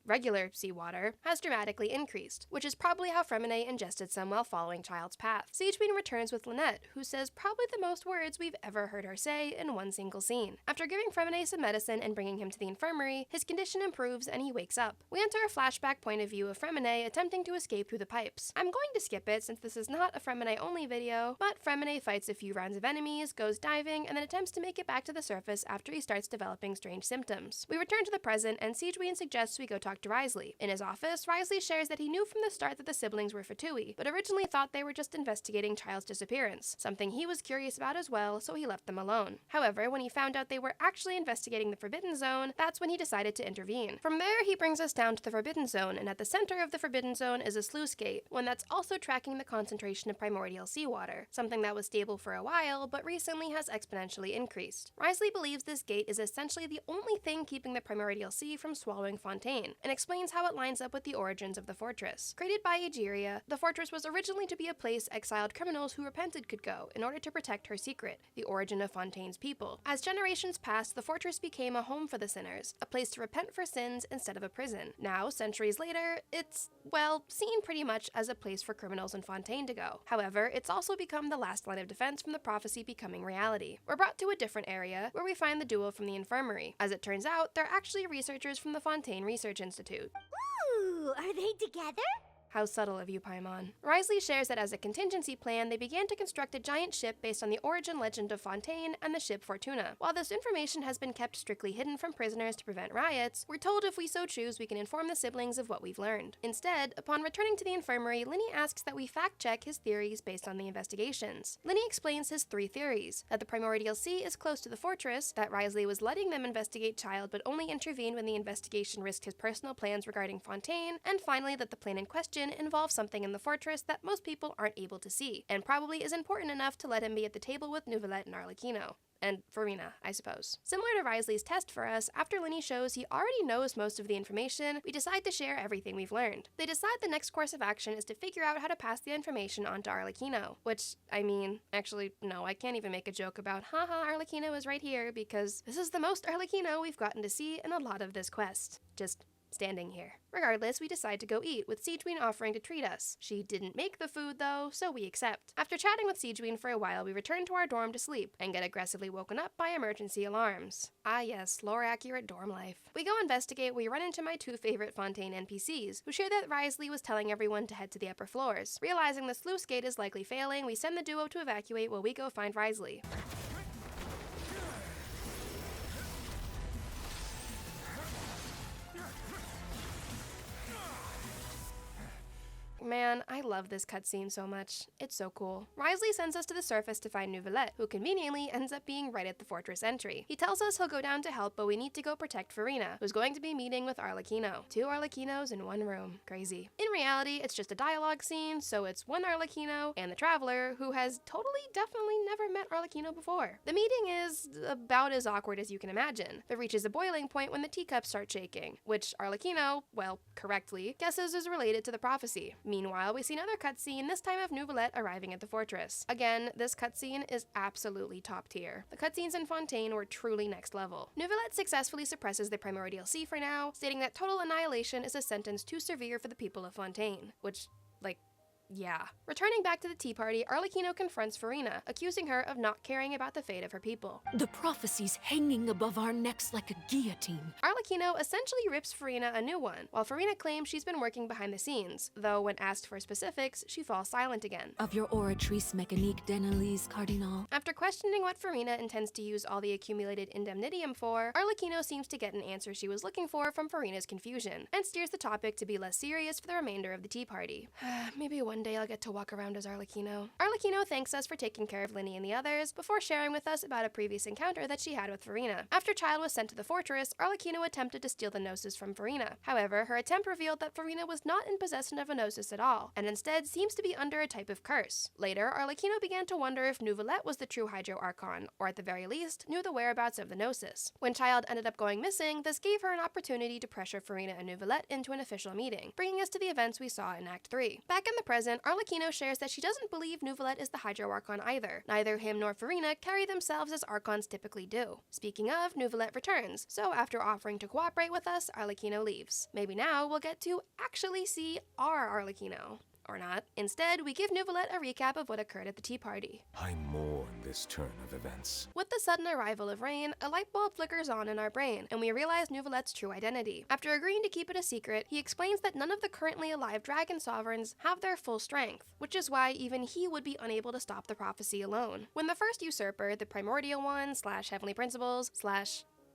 regular seawater has dramatically increased, which is probably how Fremine ingested some while following Child's path. Siegewien returns with Lynette, who says probably the most words we've ever heard her say in one single scene. After giving Fremine some medicine and bringing him to the infirmary, his condition improves and he wakes up. We enter a flashback point of view of Fremine attempting to escape through the pipes. I'm going to skip it since this is not a Fremine only video, but Fremine fights a few rounds of enemies, goes diving, and then attempts to make it back to the surface after he starts developing strange symptoms. We return to the present and Siegewien suggests we go talk to Risley. In his office, Risley shares that he knew from the start that the siblings were Fatui, but originally thought they were just investigating Child's disappearance, something he was curious about as well, so he left them alone. However, when he found out they were actually investigating the Forbidden Zone, that's when he decided to intervene. From there, he brings us down to the Forbidden Zone, and at the center of the Forbidden Zone is a sluice gate, one that's also tracking the concentration of primordial seawater, something that was stable for a while, but recently has exponentially increased. Risley believes this gate is essentially the only thing keeping the primordial sea from swallowing Fontaine, and explains how it lines up with the origins of the fortress. Created by Egeria, the fortress was originally to be a place exiled criminals who repented could go in order to protect her secret, the origin of Fontaine's people. As generations passed, the fortress became a home for the sinners, a place to repent for sins instead of a prison. Now, centuries later, it's, well, seen pretty much as a place for criminals in Fontaine to go. However, it's also become the last line of defense from the prophecy becoming reality. We're brought to a different area, where we find the duo from the infirmary. As it turns out, they're actually researchers from the Fontaine Research Institute. Ooh, are they together? How subtle of you, Paimon. Risley shares that as a contingency plan, they began to construct a giant ship based on the origin legend of Fontaine and the ship Fortuna. While this information has been kept strictly hidden from prisoners to prevent riots, we're told if we so choose we can inform the siblings of what we've learned. Instead, upon returning to the infirmary, Lenny asks that we fact-check his theories based on the investigations. Lenny explains his 3 theories: that the primordial sea is close to the fortress, that Risley was letting them investigate Child but only intervened when the investigation risked his personal plans regarding Fontaine, and finally that the plan in question mission involves something in the fortress that most people aren't able to see, and probably is important enough to let him be at the table with Neuvillette and Arlecchino. And Farina, I suppose. Similar to Risley's test for us, after Linny shows he already knows most of the information, we decide to share everything we've learned. They decide the next course of action is to figure out how to pass the information on to Arlecchino, which, I mean, actually, no, I can't even make a joke about, haha, Arlecchino is right here, because this is the most Arlecchino we've gotten to see in a lot of this quest. Just standing here. Regardless, we decide to go eat, with Sigewinne offering to treat us. She didn't make the food, though, so we accept. After chatting with Sigewinne for a while, we return to our dorm to sleep, and get aggressively woken up by emergency alarms. Ah yes, lore-accurate dorm life. We go investigate where we run into my two favorite Fontaine NPCs, who share that Risley was telling everyone to head to the upper floors. Realizing the sluice gate is likely failing, we send the duo to evacuate while we go find Risley. Man, I love this cutscene so much. It's so cool. Risley sends us to the surface to find Neuvillette, who conveniently ends up being right at the fortress entry. He tells us he'll go down to help, but we need to go protect Farina, who's going to be meeting with Arlecchino. 2 Arlecchinos in one room. Crazy. In reality, it's just a dialogue scene, so it's one Arlecchino and the Traveler, who has definitely never met Arlecchino before. The meeting is about as awkward as you can imagine. It reaches a boiling point when the teacups start shaking, which Arlecchino, well, correctly, guesses is related to the prophecy. Meanwhile, we see another cutscene, this time of Neuvillette arriving at the fortress. Again, this cutscene is absolutely top tier. The cutscenes in Fontaine were truly next level. Neuvillette successfully suppresses the primordial sea for now, stating that total annihilation is a sentence too severe for the people of Fontaine, which, yeah. Returning back to the tea party, Arlecchino confronts Farina, accusing her of not caring about the fate of her people. The prophecy's hanging above our necks like a guillotine. Arlecchino essentially rips Farina a new one, while Farina claims she's been working behind the scenes, though when asked for specifics, she falls silent again. Of your oratrice mécanique d'analyse, Cardinal. After questioning what Farina intends to use all the accumulated indemnitium for, Arlecchino seems to get an answer she was looking for from Farina's confusion, and steers the topic to be less serious for the remainder of the tea party. Maybe one day I'll get to walk around as Arlecchino. Arlecchino thanks us for taking care of Linny and the others, before sharing with us about a previous encounter that she had with Farina. After Child was sent to the fortress, Arlecchino attempted to steal the Gnosis from Farina. However, her attempt revealed that Farina was not in possession of a Gnosis at all, and instead seems to be under a type of curse. Later, Arlecchino began to wonder if Neuvillette was the true Hydro Archon, or at the very least, knew the whereabouts of the Gnosis. When Child ended up going missing, this gave her an opportunity to pressure Farina and Neuvillette into an official meeting, bringing us to the events we saw in Act 3. Back in the present, Arlecchino shares that she doesn't believe Neuvillette is the Hydro Archon either. Neither him nor Farina carry themselves as Archons typically do. Speaking of, Neuvillette returns, so after offering to cooperate with us, Arlecchino leaves. Maybe now we'll get to actually see our Arlecchino. Or not. Instead, we give Neuvillette a recap of what occurred at the tea party. I mourn this turn of events. With the sudden arrival of rain, a light bulb flickers on in our brain, and we realize Neuvillette's true identity. After agreeing to keep it a secret, he explains that none of the currently alive dragon sovereigns have their full strength, which is why even he would be unable to stop the prophecy alone. When the first usurper, the primordial one / heavenly principles /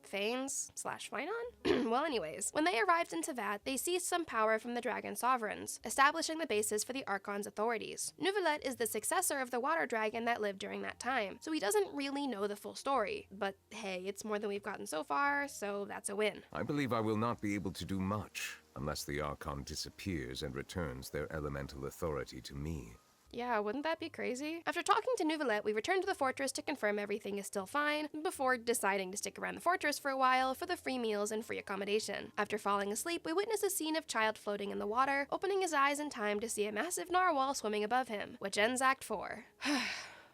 Fanes / Finon? Well anyways, when they arrived in Tevat, they seized some power from the dragon sovereigns, establishing the basis for the Archon's authorities. Neuvillette is the successor of the water dragon that lived during that time, so he doesn't really know the full story. But hey, it's more than we've gotten so far, so that's a win. I believe I will not be able to do much, unless the Archon disappears and returns their elemental authority to me. Yeah, wouldn't that be crazy? After talking to Neuvillette, we return to the fortress to confirm everything is still fine, before deciding to stick around the fortress for a while for the free meals and free accommodation. After falling asleep, we witness a scene of Child floating in the water, opening his eyes in time to see a massive narwhal swimming above him, which ends Act 4.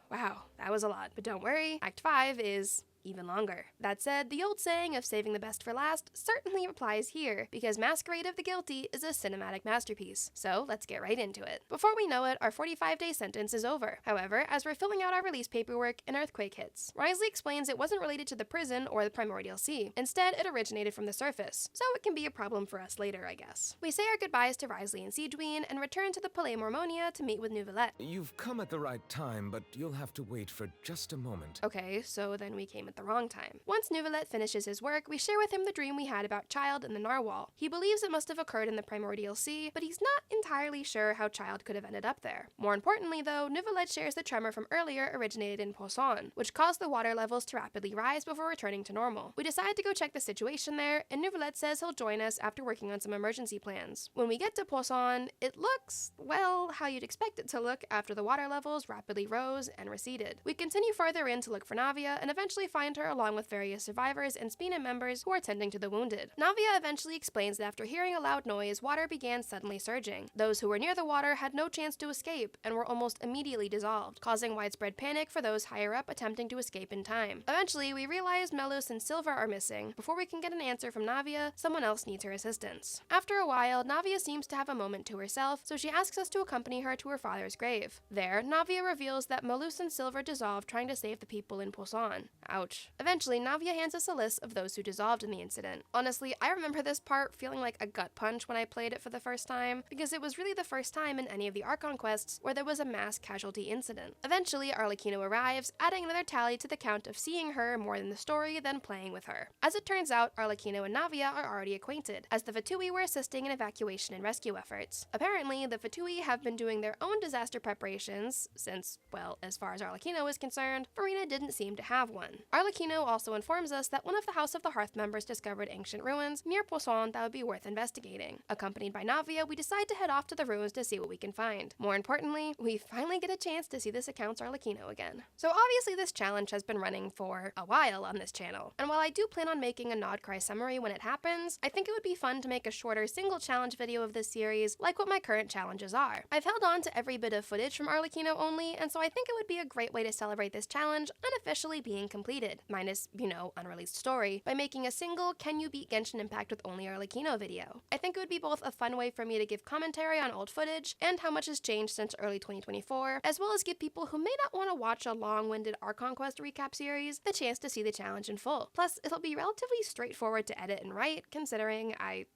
Wow, that was a lot, but don't worry, Act 5 is even longer. That said, the old saying of saving the best for last certainly applies here, because Masquerade of the Guilty is a cinematic masterpiece. So let's get right into it. Before we know it, our 45-day sentence is over. However, as we're filling out our release paperwork, an earthquake hits. Risley explains it wasn't related to the prison or the primordial sea. Instead, it originated from the surface, so it can be a problem for us later, I guess. We say our goodbyes to Risley and Sigewinne and return to the Palais Mormonia to meet with Neuvillette. You've come at the right time, but you'll have to wait for just a moment. Okay, so then we came in at the wrong time. Once Neuvillette finishes his work, we share with him the dream we had about Child and the narwhal. He believes it must have occurred in the Primordial Sea, but he's not entirely sure how Child could have ended up there. More importantly though, Neuvillette shares the tremor from earlier originated in Poisson, which caused the water levels to rapidly rise before returning to normal. We decide to go check the situation there, and Neuvillette says he'll join us after working on some emergency plans. When we get to Poisson, it looks, well, how you'd expect it to look after the water levels rapidly rose and receded. We continue further in to look for Navia, and eventually find her along with various survivors and Spina members who are tending to the wounded. Navia eventually explains that after hearing a loud noise, water began suddenly surging. Those who were near the water had no chance to escape, and were almost immediately dissolved, causing widespread panic for those higher up attempting to escape in time. Eventually, we realize Melus and Silver are missing. Before we can get an answer from Navia, someone else needs her assistance. After a while, Navia seems to have a moment to herself, so she asks us to accompany her to her father's grave. There, Navia reveals that Melus and Silver dissolved trying to save the people in Poisson. Ouch. Eventually, Navia hands us a list of those who dissolved in the incident. Honestly, I remember this part feeling like a gut punch when I played it for the first time, because it was really the first time in any of the Archon quests where there was a mass casualty incident. Eventually, Arlecchino arrives, adding another tally to the count of seeing her more in the story than playing with her. As it turns out, Arlecchino and Navia are already acquainted, as the Fatui were assisting in evacuation and rescue efforts. Apparently, the Fatui have been doing their own disaster preparations, since, well, as far as Arlecchino is concerned, Farina didn't seem to have one. Arlecchino also informs us that one of the House of the Hearth members discovered ancient ruins near Poisson that would be worth investigating. Accompanied by Navia, we decide to head off to the ruins to see what we can find. More importantly, we finally get a chance to see this account's Arlecchino again. So obviously this challenge has been running for a while on this channel, and while I do plan on making a Nod Cry summary when it happens, I think it would be fun to make a shorter single challenge video of this series, like what my current challenges are. I've held on to every bit of footage from Arlecchino only, and so I think it would be a great way to celebrate this challenge unofficially being completed, minus, unreleased story, by making a single Can You Beat Genshin Impact with Only Arlecchino video. I think it would be both a fun way for me to give commentary on old footage and how much has changed since early 2024, as well as give people who may not want to watch a long-winded Archon Quest recap series the chance to see the challenge in full. Plus, it'll be relatively straightforward to edit and write, considering I,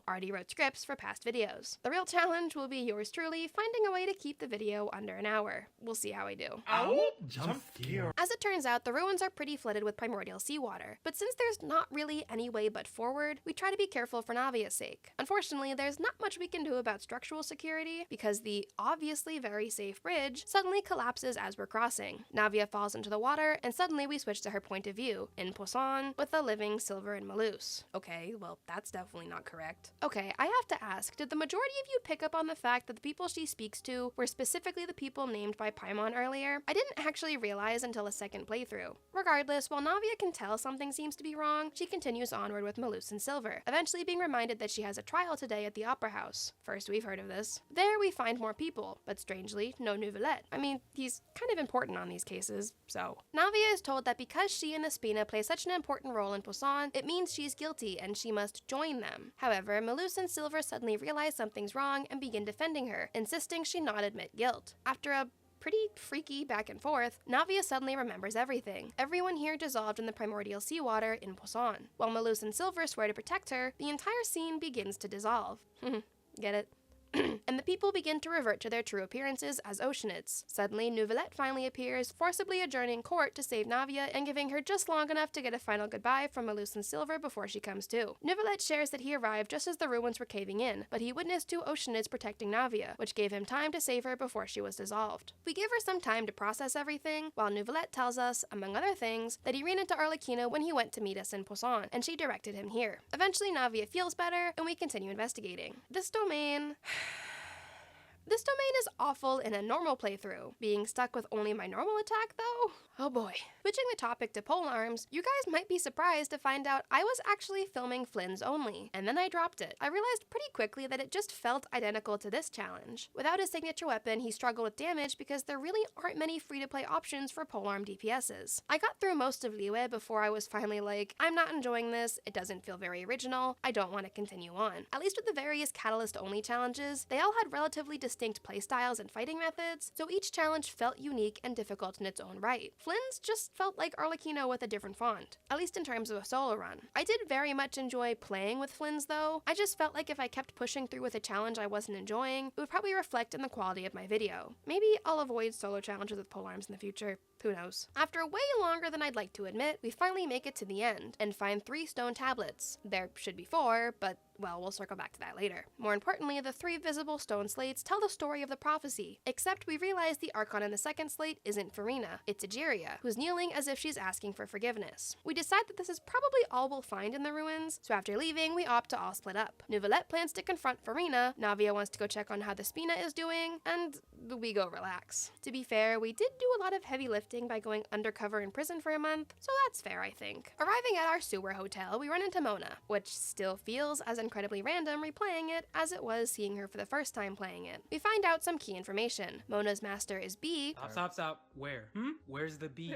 already wrote scripts for past videos. The real challenge will be yours truly finding a way to keep the video under an hour. We'll see how I do. Ow! Jump scare. As it turns out, the ruins are pretty flooded with primordial seawater, but since there's not really any way but forward, we try to be careful for Navia's sake. Unfortunately, there's not much we can do about structural security, because the obviously very safe bridge suddenly collapses as we're crossing. Navia falls into the water, and suddenly we switch to her point of view, in Poisson, with the living Silver and Melus. Okay, well, that's definitely not correct. Okay, I have to ask, did the majority of you pick up on the fact that the people she speaks to were specifically the people named by Paimon earlier? I didn't actually realize until a second playthrough. Regardless, while Navia can tell something seems to be wrong, she continues onward with Melus and Silver, eventually being reminded that she has a trial today at the Opera House. First we've heard of this. There we find more people, but strangely, no Neuvillette. I mean, he's kind of important on these cases, so. Navia is told that because she and the Spina play such an important role in Poisson, it means she's guilty and she must join them. However, Melus and Silver suddenly realize something's wrong and begin defending her, insisting she not admit guilt. After a pretty freaky back and forth, Navia suddenly remembers everything. Everyone here dissolved in the primordial seawater in Poisson. While Melus and Silver swear to protect her, the entire scene begins to dissolve. Get it? And the people begin to revert to their true appearances as Oceanids. Suddenly, Neuvillette finally appears, forcibly adjourning court to save Navia and giving her just long enough to get a final goodbye from Melus and Silver before she comes to. Neuvillette shares that he arrived just as the ruins were caving in, but he witnessed two Oceanids protecting Navia, which gave him time to save her before she was dissolved. We give her some time to process everything, while Neuvillette tells us, among other things, that he ran into Arlecchino when he went to meet us in Poisson, and she directed him here. Eventually, Navia feels better, and we continue investigating. This domain is awful in a normal playthrough. Being stuck with only my normal attack, though? Oh boy. Switching the topic to polearms, you guys might be surprised to find out I was actually filming Flynn's only, and then I dropped it. I realized pretty quickly that it just felt identical to this challenge. Without his signature weapon, he struggled with damage because there really aren't many free-to-play options for polearm DPSs. I got through most of Liyue before I was finally like, I'm not enjoying this, it doesn't feel very original, I don't want to continue on. At least with the various Catalyst-only challenges, they all had relatively distinct playstyles and fighting methods, so each challenge felt unique and difficult in its own right. Flynn's just felt like Arlecchino with a different font, at least in terms of a solo run. I did very much enjoy playing with Flynn's though. I just felt like if I kept pushing through with a challenge I wasn't enjoying, it would probably reflect in the quality of my video. Maybe I'll avoid solo challenges with polearms in the future. Who knows? After way longer than I'd like to admit, we finally make it to the end and find 3 stone tablets. There should be 4, but well, we'll circle back to that later. More importantly, the 3 visible stone slates tell the story of the prophecy, except we realize the Archon in the second slate isn't Farina, it's Egeria, who's kneeling as if she's asking for forgiveness. We decide that this is probably all we'll find in the ruins, so after leaving, we opt to all split up. Neuvillette plans to confront Farina, Navia wants to go check on how the Spina is doing, and we go relax. To be fair, we did do a lot of heavy lifting by going undercover in prison for a month, so that's fair, I think. Arriving at our sewer hotel, we run into Mona, which still feels as incredibly random replaying it as it was seeing her for the first time playing it. We find out some key information. Mona's master is B. Stop. Where? Where's the B?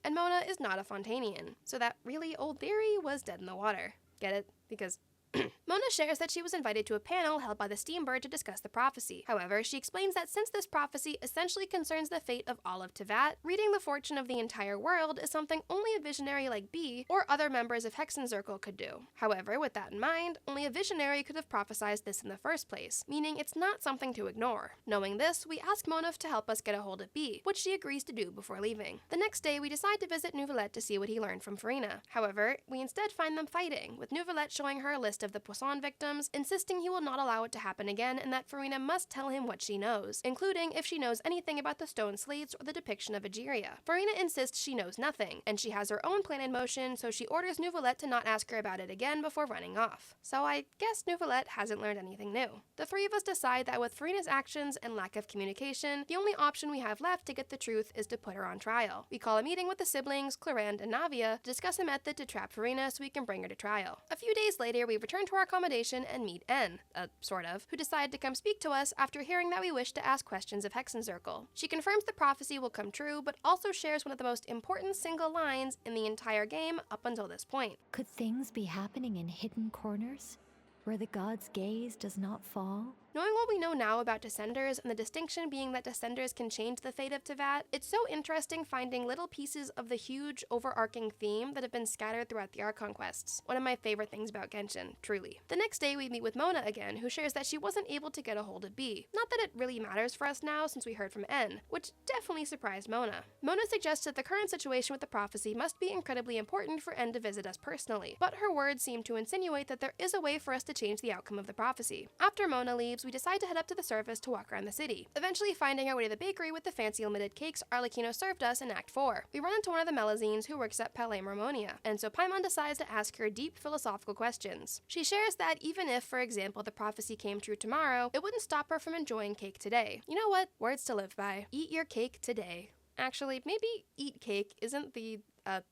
And Mona is not a Fontanian, so that really old theory was dead in the water. Get it? Because Mona shares that she was invited to a panel held by the Steambird to discuss the prophecy. However, she explains that since this prophecy essentially concerns the fate of all of Tevat, reading the fortune of the entire world is something only a visionary like B or other members of Hexenzirkel could do. However, with that in mind, only a visionary could have prophesied this in the first place, meaning it's not something to ignore. Knowing this, we ask Mona to help us get a hold of B, which she agrees to do before leaving. The next day, we decide to visit Neuvillette to see what he learned from Farina. However, we instead find them fighting, with Neuvillette showing her a list of the Poisson victims, insisting he will not allow it to happen again and that Farina must tell him what she knows, including if she knows anything about the stone slates or the depiction of Egeria. Farina insists she knows nothing, and she has her own plan in motion, so she orders Neuvillette to not ask her about it again before running off. So I guess Neuvillette hasn't learned anything new. The 3 of us decide that with Farina's actions and lack of communication, the only option we have left to get the truth is to put her on trial. We call a meeting with the siblings, Clarend and Navia, to discuss a method to trap Farina so we can bring her to trial. A few days later, we return to our accommodation and meet N, sort of, who decided to come speak to us after hearing that we wish to ask questions of Hexenzirkel. She confirms the prophecy will come true, but also shares one of the most important single lines in the entire game up until this point. Could things be happening in hidden corners, where the god's gaze does not fall? Knowing what we know now about Descenders, and the distinction being that Descenders can change the fate of Tevat, it's so interesting finding little pieces of the huge, overarching theme that have been scattered throughout the Archon quests. One of my favorite things about Genshin, truly. The next day, we meet with Mona again, who shares that she wasn't able to get a hold of B. Not that it really matters for us now, since we heard from N, which definitely surprised Mona. Mona suggests that the current situation with the prophecy must be incredibly important for N to visit us personally, but her words seem to insinuate that there is a way for us to change the outcome of the prophecy. After Mona leaves, we decide to head up to the surface to walk around the city, eventually finding our way to the bakery with the fancy limited cakes Arlecchino served us in Act 4. We run into one of the Melazines who works at Palais Mormonia, and so Paimon decides to ask her deep philosophical questions. She shares that even if, for example, the prophecy came true tomorrow, it wouldn't stop her from enjoying cake today. You know what? Words to live by. Eat your cake today. Actually, maybe eat cake isn't the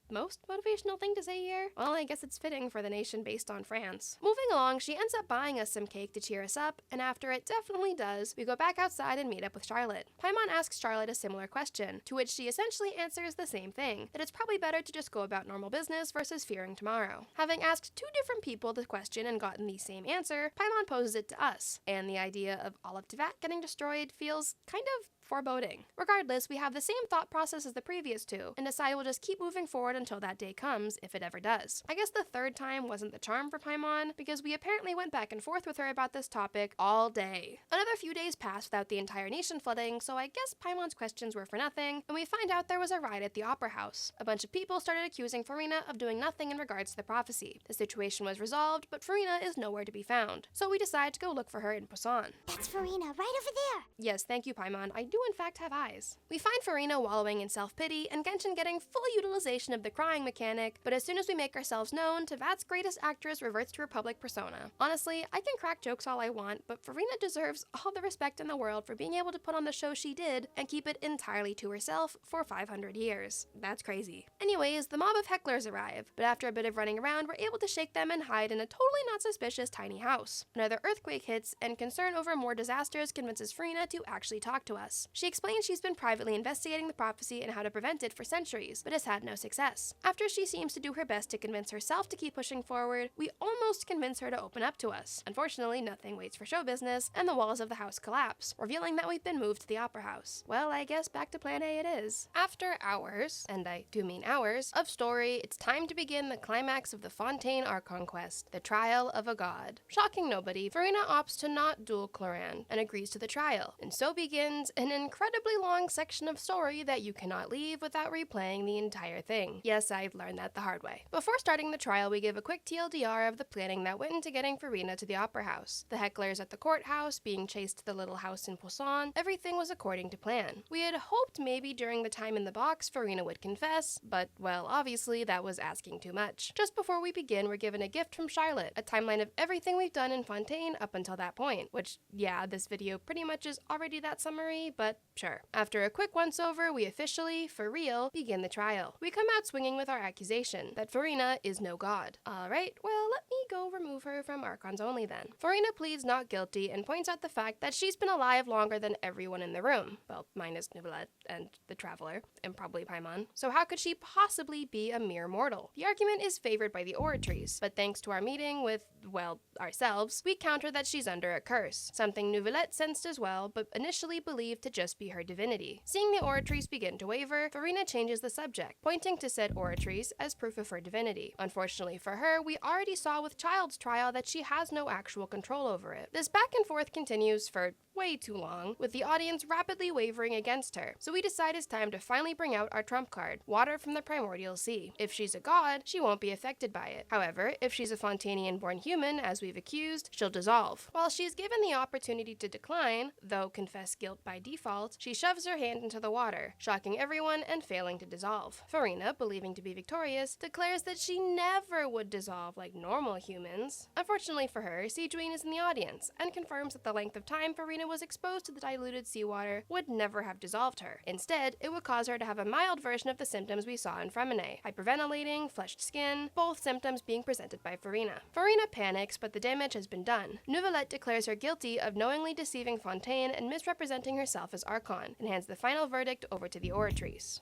most motivational thing to say here? Well, I guess it's fitting for the nation based on France. Moving along, she ends up buying us some cake to cheer us up, and after it definitely does, we go back outside and meet up with Charlotte. Paimon asks Charlotte a similar question, to which she essentially answers the same thing, that it's probably better to just go about normal business versus fearing tomorrow. Having asked 2 different people the question and gotten the same answer, Paimon poses it to us, and the idea of all of Tevat getting destroyed feels kind of foreboding. Regardless, we have the same thought process as the previous 2, and decide we'll just keep moving forward until that day comes, if it ever does. I guess the 3rd time wasn't the charm for Paimon, because we apparently went back and forth with her about this topic all day. Another few days passed without the entire nation flooding, so I guess Paimon's questions were for nothing, and we find out there was a riot at the Opera House. A bunch of people started accusing Farina of doing nothing in regards to the prophecy. The situation was resolved, but Farina is nowhere to be found, so we decide to go look for her in Poisson. That's Farina, right over there! Yes, thank you, Paimon. I do in fact have eyes. We find Farina wallowing in self-pity, and Genshin getting full utilization of the crying mechanic, but as soon as we make ourselves known, Tevat's greatest actress reverts to her public persona. Honestly, I can crack jokes all I want, but Farina deserves all the respect in the world for being able to put on the show she did and keep it entirely to herself for 500 years. That's crazy. Anyways, the mob of hecklers arrive, but after a bit of running around, we're able to shake them and hide in a totally not suspicious tiny house. Another earthquake hits, and concern over more disasters convinces Farina to actually talk to us. She explains she's been privately investigating the prophecy and how to prevent it for centuries, but has had no success. After she seems to do her best to convince herself to keep pushing forward, we almost convince her to open up to us. Unfortunately, nothing waits for show business, and the walls of the house collapse, revealing that we've been moved to the Opera House. Well, I guess back to plan A it is. After hours, and I do mean hours, of story, it's time to begin the climax of the Fontaine Archon quest, the trial of a god. Shocking nobody, Farina opts to not duel Clarend and agrees to the trial, and so begins an incredibly long section of story that you cannot leave without replaying the entire thing. Yes, I learned that the hard way. Before starting the trial, we give a quick TLDR of the planning that went into getting Farina to the opera house. The hecklers at the courthouse, being chased to the little house in Poisson, everything was according to plan. We had hoped maybe during the time in the box Farina would confess, but well, obviously that was asking too much. Just before we begin, we're given a gift from Charlotte, a timeline of everything we've done in Fontaine up until that point, which, yeah, this video pretty much is already that summary, but sure. After a quick once-over, we officially, for real, begin the trial. We come out swinging with our accusation, that Farina is no god. Alright, well, let me go remove her from Archons only then. Farina pleads not guilty and points out the fact that she's been alive longer than everyone in the room. Well, minus Neuvillette and the Traveler, and probably Paimon. So how could she possibly be a mere mortal? The argument is favored by the Oratries, but thanks to our meeting with, well, ourselves, we counter that she's under a curse, something Neuvillette sensed as well, but initially believed to just be her divinity. Seeing the Oratries begin to waver, Farina changes the subject, pointing to said Oratries as proof of her divinity. Unfortunately for her, we already saw with Child's trial that she has no actual control over it. This back and forth continues for way too long, with the audience rapidly wavering against her, so we decide it's time to finally bring out our trump card, water from the primordial sea. If she's a god, she won't be affected by it. However, if she's a Fontanian-born human, as we've accused, she'll dissolve. While she's given the opportunity to decline, though confess guilt by default, she shoves her hand into the water, shocking everyone and failing to dissolve. Farina, believing to be victorious, declares that she never would dissolve like normal humans. Unfortunately for her, Sejuane is in the audience, and confirms that the length of time Farina was exposed to the diluted seawater would never have dissolved her. Instead, it would cause her to have a mild version of the symptoms we saw in Fremine: hyperventilating, flushed skin, both symptoms being presented by Farina. Farina panics, but the damage has been done. Neuvillette declares her guilty of knowingly deceiving Fontaine and misrepresenting herself as Archon, and hands the final verdict over to the Oratries.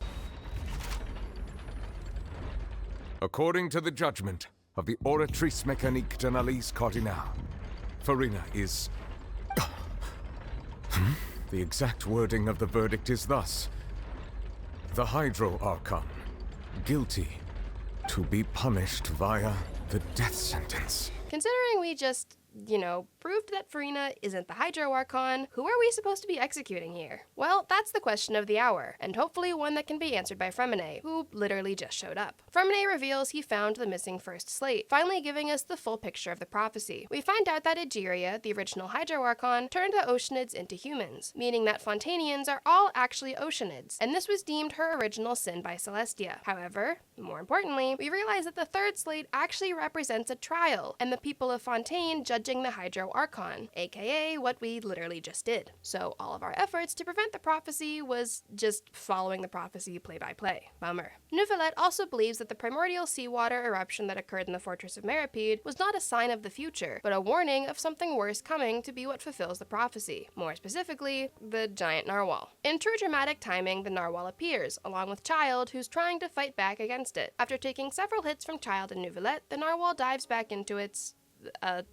According to the judgment of the Oratrice Mécanique d'Analyse Cardinale, Farina is... The exact wording of the verdict is thus: the Hydro Archon, guilty, to be punished via the death sentence. Considering we just, proved that Farina isn't the Hydro Archon, who are we supposed to be executing here? Well, that's the question of the hour, and hopefully one that can be answered by Fremine, who literally just showed up. Fremine reveals he found the missing first slate, finally giving us the full picture of the prophecy. We find out that Egeria, the original Hydro Archon, turned the Oceanids into humans, meaning that Fontanians are all actually Oceanids, and this was deemed her original sin by Celestia. However, more importantly, we realize that the third slate actually represents a trial, and the people of Fontaine judging the Hydro Archon, aka what we literally just did. So all of our efforts to prevent the prophecy was just following the prophecy play by play. Bummer. Neuvillette also believes that the primordial seawater eruption that occurred in the Fortress of Meripede was not a sign of the future, but a warning of something worse coming to be what fulfills the prophecy. More specifically, the giant narwhal. In true dramatic timing, the narwhal appears, along with Child, who's trying to fight back against it. After taking several hits from Child and Neuvillette, the narwhal dives back into its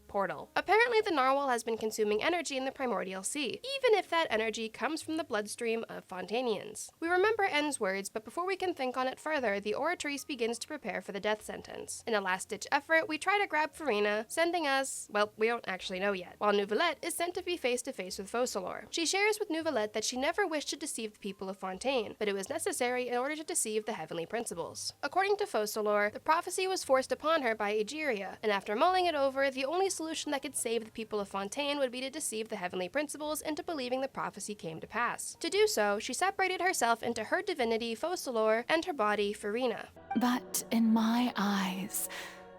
portal. Apparently, the narwhal has been consuming energy in the primordial sea, even if that energy comes from the bloodstream of Fontanians. We remember N's words, but before we can think on it further, the Oratrice begins to prepare for the death sentence. In a last-ditch effort, we try to grab Farina, sending us, well, we don't actually know yet, while Neuvillette is sent to be face-to-face with Focalors. She shares with Neuvillette that she never wished to deceive the people of Fontaine, but it was necessary in order to deceive the heavenly principles. According to Focalors, the prophecy was forced upon her by Egeria, and after mulling it over, the only solution that could save the people of Fontaine would be to deceive the heavenly principles into believing the prophecy came to pass. To do so, she separated herself into her divinity, Focalors, and her body, Farina. But in my eyes,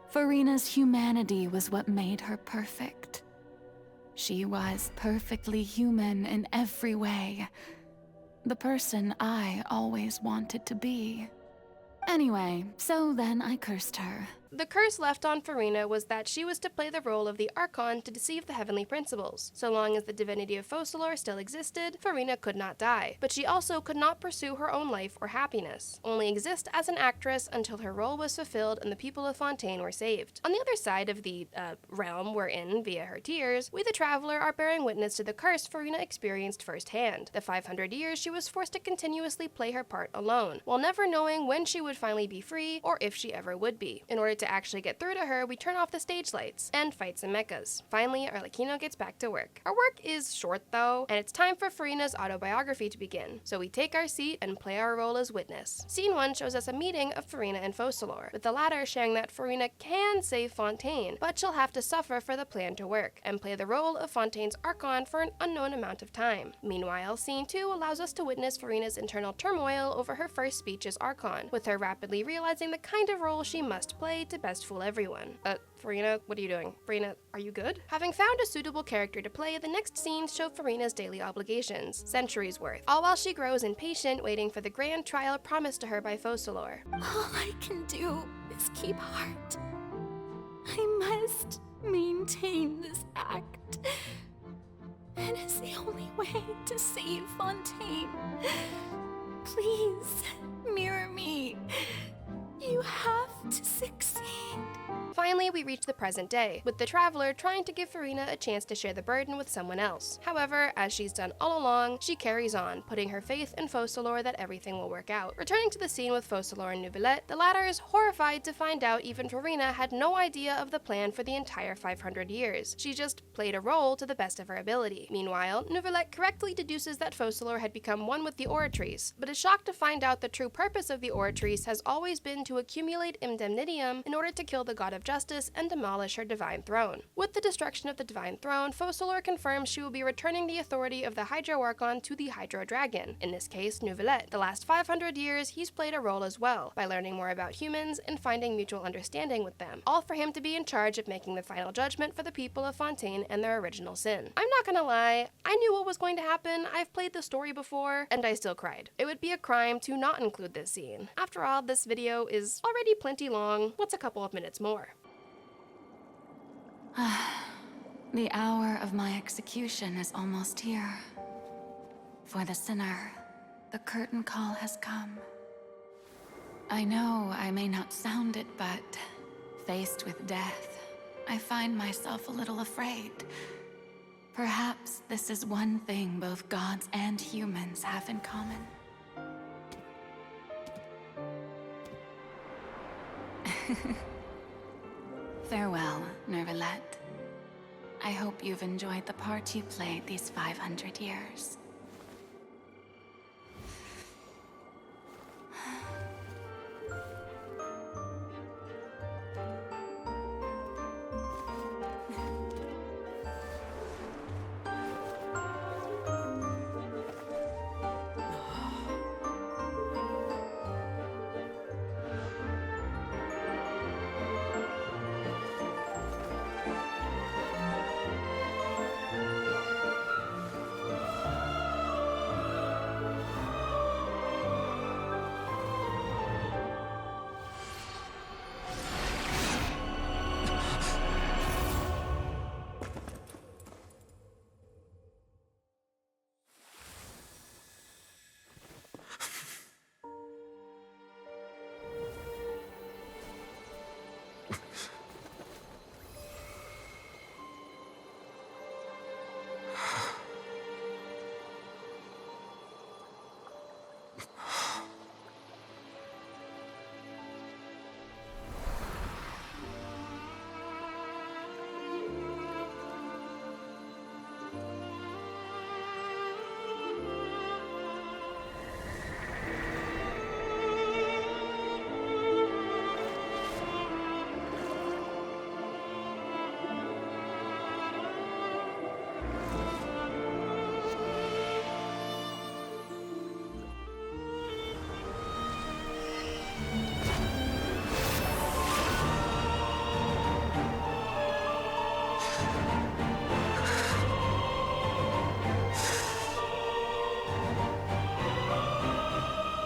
Farina's humanity was what made her perfect. She was perfectly human in every way. The person I always wanted to be. Anyway, so then I cursed her. The curse left on Farina was that she was to play the role of the Archon to deceive the heavenly principles. So long as the divinity of Focalors still existed, Farina could not die, but she also could not pursue her own life or happiness, only exist as an actress until her role was fulfilled and the people of Fontaine were saved. On the other side of the realm we're in via her tears, we the Traveler are bearing witness to the curse Farina experienced firsthand. The 500 years she was forced to continuously play her part alone, while never knowing when she would finally be free or if she ever would be. In order to to actually get through to her, we turn off the stage lights and fight some mechas. Finally, Arlecchino gets back to work. Our work is short though, and it's time for Farina's autobiography to begin. So we take our seat and play our role as witness. Scene 1 shows us a meeting of Farina and Focalor, with the latter sharing that Farina can save Fontaine, but she'll have to suffer for the plan to work, and play the role of Fontaine's Archon for an unknown amount of time. Meanwhile, Scene 2 allows us to witness Farina's internal turmoil over her first speech as Archon, with her rapidly realizing the kind of role she must play to best fool everyone. Farina, what are you doing? Farina, are you good? Having found a suitable character to play, the next scenes show Farina's daily obligations, centuries worth, all while she grows impatient waiting for the grand trial promised to her by Focalor. All I can do is keep heart. I must maintain this act. It is the only way to save Fontaine. Please, mirror me. You have to succeed. Finally, we reach the present day, with the Traveler trying to give Farina a chance to share the burden with someone else. However, as she's done all along, she carries on, putting her faith in Focalor that everything will work out. Returning to the scene with Focalor and Neuvillette, the latter is horrified to find out even Farina had no idea of the plan for the entire 500 years. She just played a role to the best of her ability. Meanwhile, Neuvillette correctly deduces that Focalor had become one with the Oratrice, but is shocked to find out the true purpose of the Oratrice has always been to accumulate indemnitium in order to kill the god of justice and demolish her divine throne. With the destruction of the divine throne, Focalor confirms she will be returning the authority of the Hydro Archon to the Hydro Dragon, in this case Neuvillette. The last 500 years, he's played a role as well, by learning more about humans and finding mutual understanding with them, all for him to be in charge of making the final judgment for the people of Fontaine and their original sin. I'm not gonna lie, I knew what was going to happen, I've played the story before, and I still cried. It would be a crime to not include this scene. After all, this video is already plenty long, what's a couple of minutes more? The hour of my execution is almost here. For the sinner, the curtain call has come. I know I may not sound it, but faced with death, I find myself a little afraid. Perhaps this is one thing both gods and humans have in common. Farewell, Neuvillette. I hope you've enjoyed the part you played these 500 years.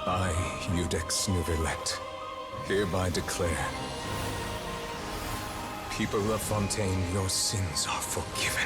I, Iudex Neuvillette, hereby declare, people of Fontaine, your sins are forgiven.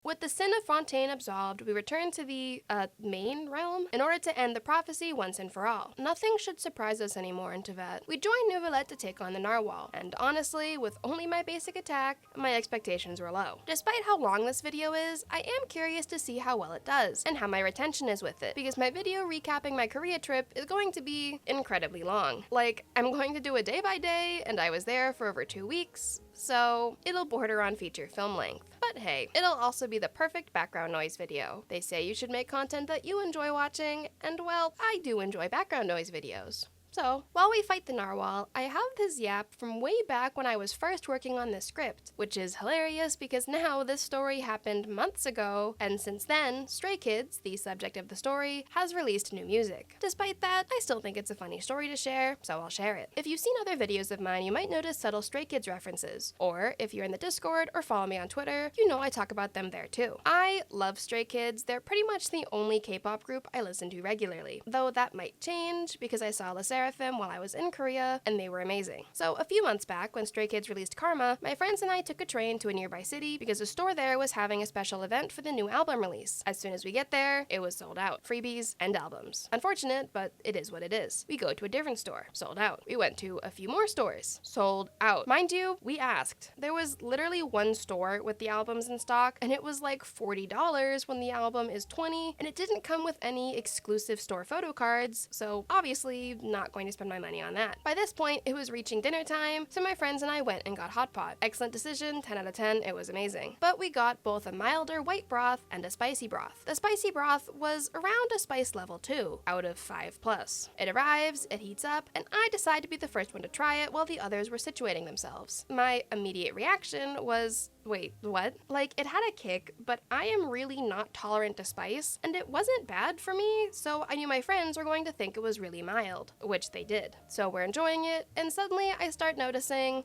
With the sin of Fontaine absolved, we return to the, main realm in order to end the prophecy once and for all. Nothing should surprise us anymore in Tevat. We join Neuvillette to take on the Narwhal, and honestly, with only my basic attack, my expectations were low. Despite how long this video is, I am curious to see how well it does, and how my retention is with it, because my video recapping my Korea trip is going to be incredibly long. Like, I'm going to do a day by day, and I was there for over 2 weeks, so it'll border on feature film length. But hey, it'll also be the perfect background noise video. They say you should make content that you enjoy watching, and well, I do enjoy background noise videos. So, while we fight the Narwhal, I have this yap from way back when I was first working on this script, which is hilarious because now this story happened months ago, and since then, Stray Kids, the subject of the story, has released new music. Despite that, I still think it's a funny story to share, so I'll share it. If you've seen other videos of mine, you might notice subtle Stray Kids references, or if you're in the Discord or follow me on Twitter, you know I talk about them there too. I love Stray Kids, they're pretty much the only K-pop group I listen to regularly, though that might change because I saw Seraphim while I was in Korea, and they were amazing. So a few months back, when Stray Kids released Karma, my friends and I took a train to a nearby city because a store there was having a special event for the new album release. As soon as we get there, it was sold out. Freebies and albums. Unfortunate, but it is what it is. We go to a different store. Sold out. We went to a few more stores. Sold out. Mind you, we asked. There was literally one store with the albums in stock, and it was like $40 when the album is $20, and it didn't come with any exclusive store photo cards, so obviously not going to spend my money on that. By this point, it was reaching dinner time, so my friends and I went and got hot pot. Excellent decision, 10 out of 10, it was amazing. But we got both a milder white broth and a spicy broth. The spicy broth was around a spice level 2, out of 5+. It arrives, it heats up, and I decide to be the first one to try it while the others were situating themselves. My immediate reaction was, wait, what? Like, it had a kick, but I am really not tolerant to spice, and it wasn't bad for me, so I knew my friends were going to think it was really mild, which they did. So we're enjoying it, and suddenly I start noticing,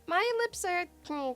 my lips are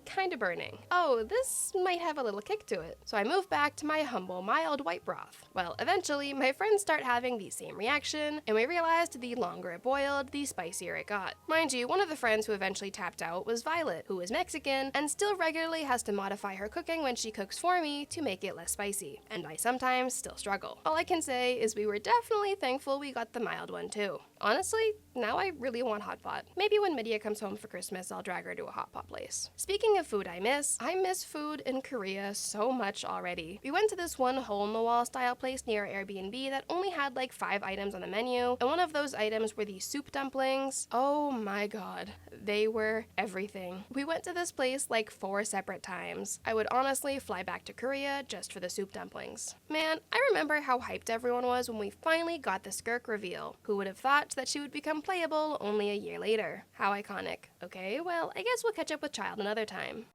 kind of burning. Oh, this might have a little kick to it. So I move back to my humble, mild white broth. Well, eventually, my friends start having the same reaction, and we realized the longer it boiled, the spicier it got. Mind you, one of the friends who eventually tapped out was Violet, who is Mexican, and still regularly has to modify her cooking when she cooks for me to make it less spicy, and I sometimes still struggle. All I can say is we were definitely thankful we got the mild one too. Honestly, now I really want hot pot. Maybe when Medea comes home for Christmas, I'll drag her to a hot pot place. Speaking of food I miss food in Korea so much already. We went to this one hole-in-the-wall style place near our Airbnb that only had like 5 items on the menu, and one of those items were the soup dumplings. Oh my god, they were everything. We went to this place like 4 separate times. I would honestly fly back to Korea just for the soup dumplings. Man, I remember how hyped everyone was when we finally got the Skirk reveal. Who would have thought that she would become playable only a year later? How iconic. Okay, well, I guess we'll catch up with Child another time.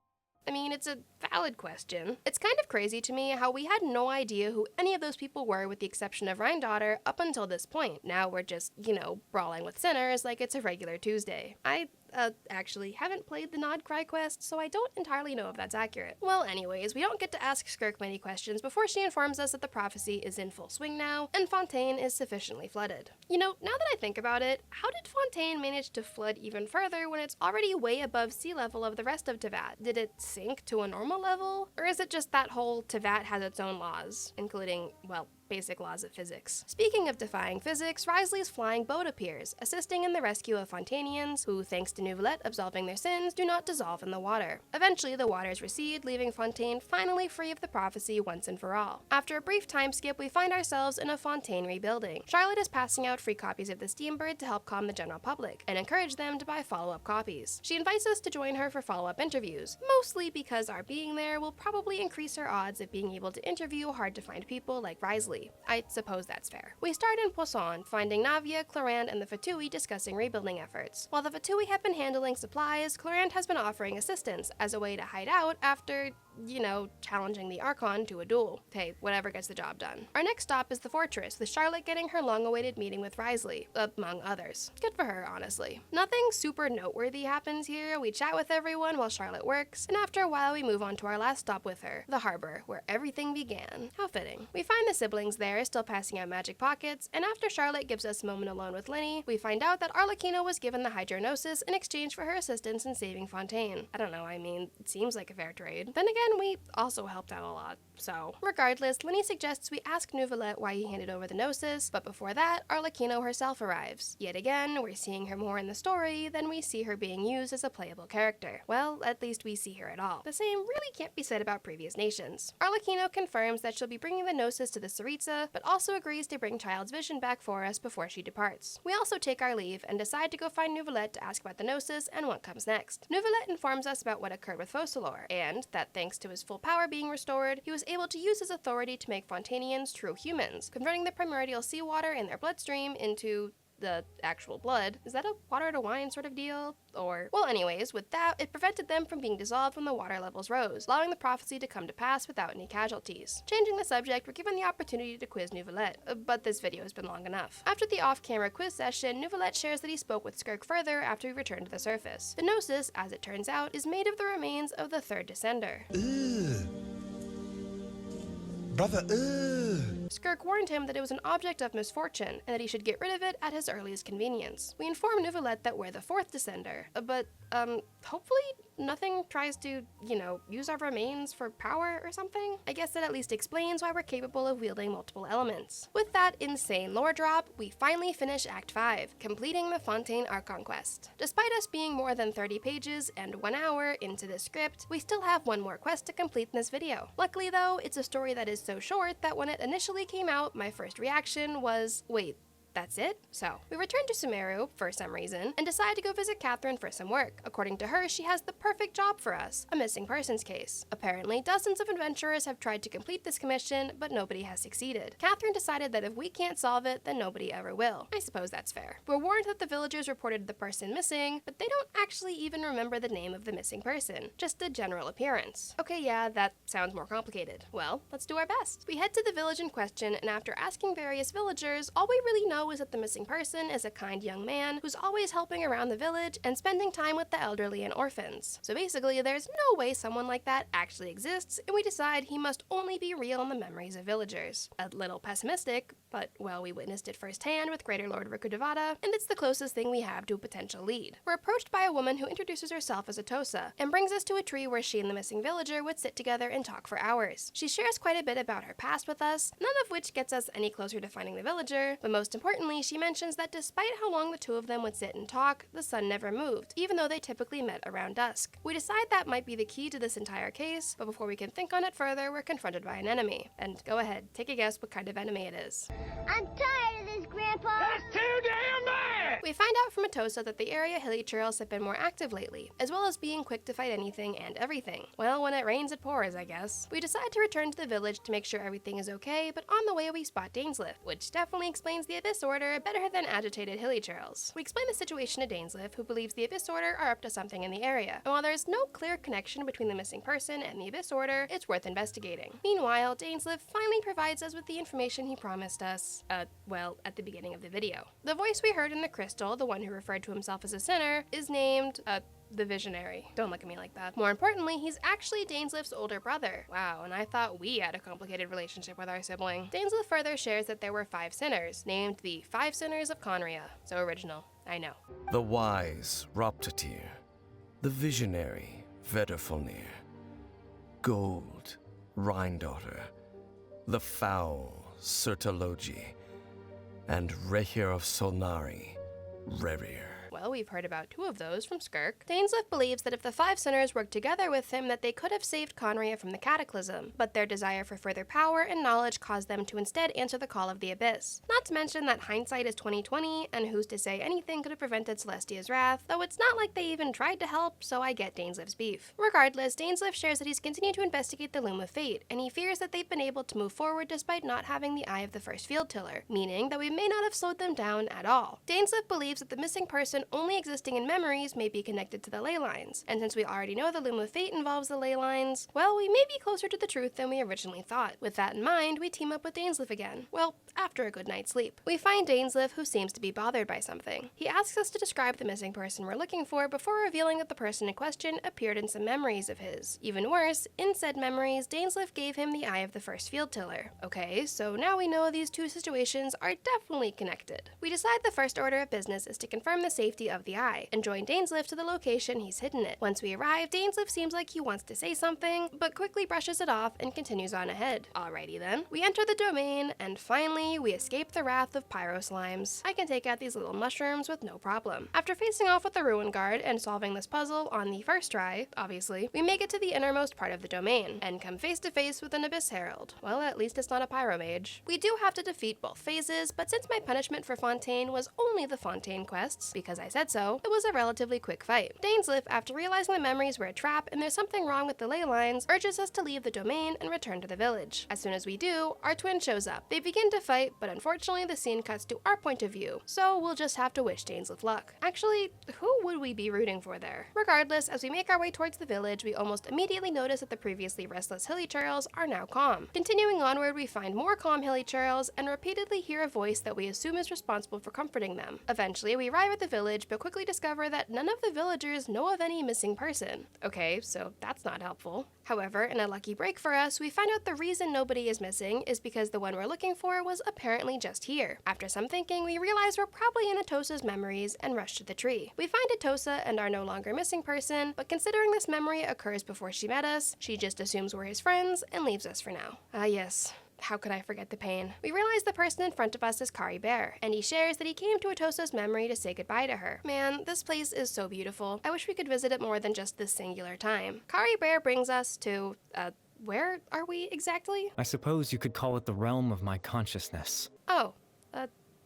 I mean, it's a valid question. It's kind of crazy to me how we had no idea who any of those people were with the exception of Rhine-Daughter up until this point. Now we're just, brawling with sinners like it's a regular Tuesday. I actually haven't played the Nod Cry quest, so I don't entirely know if that's accurate. Well, anyways, we don't get to ask Skirk many questions before she informs us that the prophecy is in full swing now, and Fontaine is sufficiently flooded. Now that I think about it, how did Fontaine manage to flood even further when it's already way above sea level of the rest of Tevat? Did it sink to a normal level? Or is it just that whole Tevat has its own laws, including, well, basic laws of physics? Speaking of defying physics, Wriothesley's flying boat appears, assisting in the rescue of Fontainians, who, thanks to Neuvillette absolving their sins, do not dissolve in the water. Eventually, the waters recede, leaving Fontaine finally free of the prophecy once and for all. After a brief time skip, we find ourselves in a Fontaine rebuilding. Charlotte is passing out free copies of the Steambird to help calm the general public, and encourage them to buy follow-up copies. She invites us to join her for follow-up interviews, mostly because our being there will probably increase her odds of being able to interview hard-to-find people like Wriothesley. I suppose that's fair. We start in Poisson, finding Navia, Clarande, and the Fatui discussing rebuilding efforts. While the Fatui have been handling supplies, Clarande has been offering assistance as a way to hide out after, challenging the Archon to a duel. Hey, whatever gets the job done. Our next stop is the Fortress, with Charlotte getting her long-awaited meeting with Wriothesley, among others. Good for her, honestly. Nothing super noteworthy happens here. We chat with everyone while Charlotte works, and after a while we move on to our last stop with her, the harbor, where everything began. How fitting. We find the siblings there, still passing out magic pockets, and after Charlotte gives us a moment alone with Lenny, we find out that Arlecchino was given the Hydronosis in exchange for her assistance in saving Fontaine. I don't know, it seems like a fair trade. Then again, again, we also helped out a lot. So, regardless, Lenny suggests we ask Neuvillette why he handed over the Gnosis, but before that, Arlecchino herself arrives. Yet again, we're seeing her more in the story than we see her being used as a playable character. Well, at least we see her at all. The same really can't be said about previous nations. Arlecchino confirms that she'll be bringing the Gnosis to the Tsaritsa, but also agrees to bring Child's vision back for us before she departs. We also take our leave and decide to go find Neuvillette to ask about the Gnosis and what comes next. Neuvillette informs us about what occurred with Focalor, and that thanks to his full power being restored, he was able to use his authority to make Fontanians true humans, converting the primordial seawater in their bloodstream into the actual blood. Is that a water to wine sort of deal? Or, well, anyways, with that, it prevented them from being dissolved when the water levels rose, allowing the prophecy to come to pass without any casualties. Changing the subject, we're given the opportunity to quiz Neuvillette, but this video has been long enough. After the off-camera quiz session, Neuvillette shares that he spoke with Skirk further after he returned to the surface. The Gnosis, as it turns out, is made of the remains of the third Descender. Brother, Skirk warned him that it was an object of misfortune, and that he should get rid of it at his earliest convenience. We inform Neuvillette that we're the fourth Descender, but, hopefully nothing tries to, use our remains for power or something? I guess that at least explains why we're capable of wielding multiple elements. With that insane lore drop, we finally finish Act 5, completing the Fontaine Archon quest. Despite us being more than 30 pages and 1 hour into this script, we still have one more quest to complete in this video. Luckily though, it's a story that is so short that when it initially came out, my first reaction was, wait, that's it? So, we return to Sumeru, for some reason, and decide to go visit Catherine for some work. According to her, she has the perfect job for us, a missing persons case. Apparently, dozens of adventurers have tried to complete this commission, but nobody has succeeded. Catherine decided that if we can't solve it, then nobody ever will. I suppose that's fair. We're warned that the villagers reported the person missing, but they don't actually even remember the name of the missing person, just a general appearance. Okay, yeah, that sounds more complicated. Well, let's do our best. We head to the village in question, and after asking various villagers, all we really know is that the missing person is a kind young man who's always helping around the village and spending time with the elderly and orphans. So basically, there's no way someone like that actually exists, and we decide he must only be real in the memories of villagers. A little pessimistic, but, well, we witnessed it firsthand with Greater Lord Rikudevada, and it's the closest thing we have to a potential lead. We're approached by a woman who introduces herself as a Tosa, and brings us to a tree where she and the missing villager would sit together and talk for hours. She shares quite a bit about her past with us, none of which gets us any closer to finding the villager, but most importantly, she mentions that despite how long the two of them would sit and talk, the sun never moved, even though they typically met around dusk. We decide that might be the key to this entire case, but before we can think on it further, we're confronted by an enemy. And go ahead, take a guess what kind of enemy it is. I'm tired of this, Grandpa! That's too damn bad! We find out from Atosa that the area hilly trails have been more active lately, as well as being quick to fight anything and everything. Well, when it rains, it pours, I guess. We decide to return to the village to make sure everything is okay, but on the way we spot Dainsleif, which definitely explains the Abyss Order better than agitated hilly trails. We explain the situation to Dainsleif, who believes the Abyss Order are up to something in the area, and while there's no clear connection between the missing person and the Abyss Order, it's worth investigating. Meanwhile, Dainsleif finally provides us with the information he promised us, well, at the beginning of the video. The voice we heard in the crystal, the one who referred to himself as a sinner, is named, the Visionary. Don't look at me like that. More importantly, he's actually Dainsleif's older brother. Wow, and I thought we had a complicated relationship with our sibling. Dainsleif further shares that there were 5 sinners, named the 5 Sinners of Conria. So original, I know. The wise, Roptatir. The visionary, Vedderfolnir. Gold, Rhindaughter. The foul, Sertologi. And Rehir of Solnari, Rerir. Well, we've heard about 2 of those from Skirk. Dainsleif believes that if the 5 sinners worked together with him, that they could have saved Conria from the Cataclysm, but their desire for further power and knowledge caused them to instead answer the call of the Abyss. Not to mention that hindsight is 20/20, and who's to say anything could have prevented Celestia's wrath, though it's not like they even tried to help, so I get Dainsleif's beef. Regardless, Dainsleif shares that he's continued to investigate the Loom of Fate, and he fears that they've been able to move forward despite not having the Eye of the First Field Tiller, meaning that we may not have slowed them down at all. Dainsleif believes that the missing person only existing in memories may be connected to the ley lines, and since we already know the Loom of Fate involves the ley lines, well, we may be closer to the truth than we originally thought. With that in mind, we team up with Dainsleif again. Well, after a good night's sleep. We find Dainsleif, who seems to be bothered by something. He asks us to describe the missing person we're looking for before revealing that the person in question appeared in some memories of his. Even worse, in said memories, Dainsleif gave him the Eye of the First Field Tiller. Okay, so now we know these 2 situations are definitely connected. We decide the first order of business is to confirm the safety safety of the eye and join Dainsleif to the location he's hidden it. Once we arrive, Dainsleif seems like he wants to say something, but quickly brushes it off and continues on ahead. Alrighty then. We enter the domain, and finally, we escape the wrath of pyro slimes. I can take out these little mushrooms with no problem. After facing off with the ruin guard and solving this puzzle on the first try, obviously, we make it to the innermost part of the domain, and come face to face with an Abyss Herald. Well, at least it's not a pyro mage. We do have to defeat both phases, but since my punishment for Fontaine was only the Fontaine quests, because I said so, it was a relatively quick fight. Dainsleif, after realizing the memories were a trap and there's something wrong with the ley lines, urges us to leave the domain and return to the village. As soon as we do, our twin shows up. They begin to fight, but unfortunately the scene cuts to our point of view, so we'll just have to wish Dainsleif luck. Actually, who would we be rooting for there? Regardless, as we make our way towards the village, we almost immediately notice that the previously restless hilichurls are now calm. Continuing onward, we find more calm hilichurls and repeatedly hear a voice that we assume is responsible for comforting them. Eventually, we arrive at the village, but quickly discover that none of the villagers know of any missing person. Okay, so that's not helpful. However, in a lucky break for us, we find out the reason nobody is missing is because the one we're looking for was apparently just here. After some thinking, we realize we're probably in Atosa's memories and rush to the tree. We find Atosa and our no longer missing person, but considering this memory occurs before she met us, she just assumes we're his friends and leaves us for now. Ah yes. How could I forget the pain? We realize the person in front of us is Caribert, and he shares that he came to Atosa's memory to say goodbye to her. Man, this place is so beautiful. I wish we could visit it more than just this singular time. Caribert brings us to, where are we exactly? I suppose you could call it the realm of my consciousness. Oh,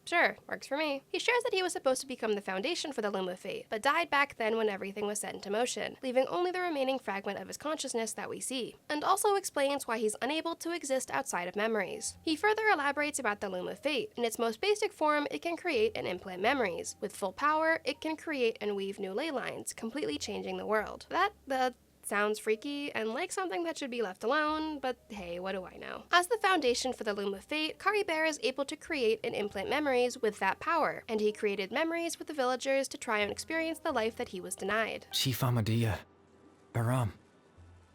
sure, works for me. He shares that he was supposed to become the foundation for the Loom of Fate, but died back then when everything was set into motion, leaving only the remaining fragment of his consciousness that we see, and also explains why he's unable to exist outside of memories. He further elaborates about the Loom of Fate. In its most basic form, it can create and implant memories. With full power, it can create and weave new ley lines, completely changing the world. That, sounds freaky and like something that should be left alone, but hey, what do I know? As the foundation for the Loom of Fate, Caribert is able to create and implant memories with that power, and he created memories with the villagers to try and experience the life that he was denied. Chief Ahmadiyya, Baram,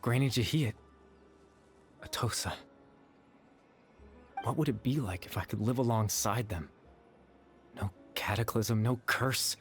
Granny Jahiyat, Atosa. What would it be like if I could live alongside them? No cataclysm, no curse.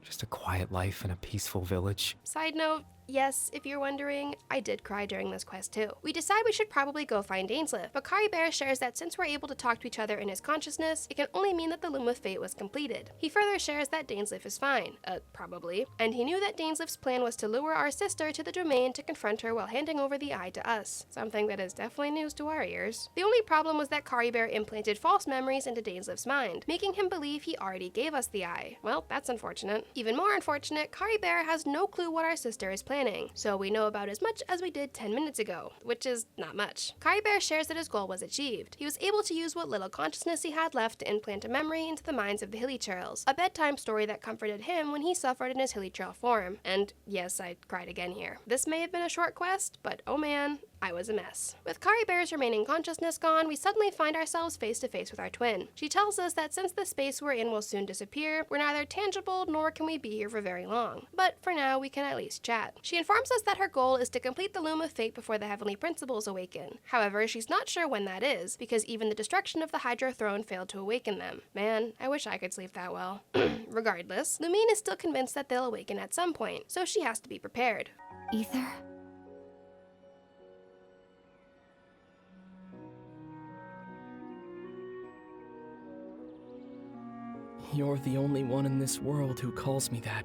Just a quiet life in a peaceful village. Side note, yes, if you're wondering, I did cry during this quest too. We decide we should probably go find Dainsleif, but Caribert shares that since we're able to talk to each other in his consciousness, it can only mean that the Loom of Fate was completed. He further shares that Dainsleif is fine, probably, and he knew that Dainsleif's plan was to lure our sister to the domain to confront her while handing over the eye to us, something that is definitely news to our ears. The only problem was that Caribert implanted false memories into Dainsleif's mind, making him believe he already gave us the eye. Well, that's unfortunate. Even more unfortunate, Caribert has no clue what our sister is planning, so we know about as much as we did 10 minutes ago, which is not much. Caribert shares that his goal was achieved. He was able to use what little consciousness he had left to implant a memory into the minds of the hilichurls, a bedtime story that comforted him when he suffered in his hilichurl form. And yes, I cried again here. This may have been a short quest, but oh man, I was a mess. With Caribert's remaining consciousness gone, we suddenly find ourselves face to face with our twin. She tells us that since the space we're in will soon disappear, we're neither tangible nor can we be here for very long. But for now, we can at least chat. She informs us that her goal is to complete the Loom of Fate before the Heavenly Principles awaken. However, she's not sure when that is, because even the destruction of the Hydro Throne failed to awaken them. Man, I wish I could sleep that well. Regardless, Lumine is still convinced that they'll awaken at some point, so she has to be prepared. Ether? You're the only one in this world who calls me that.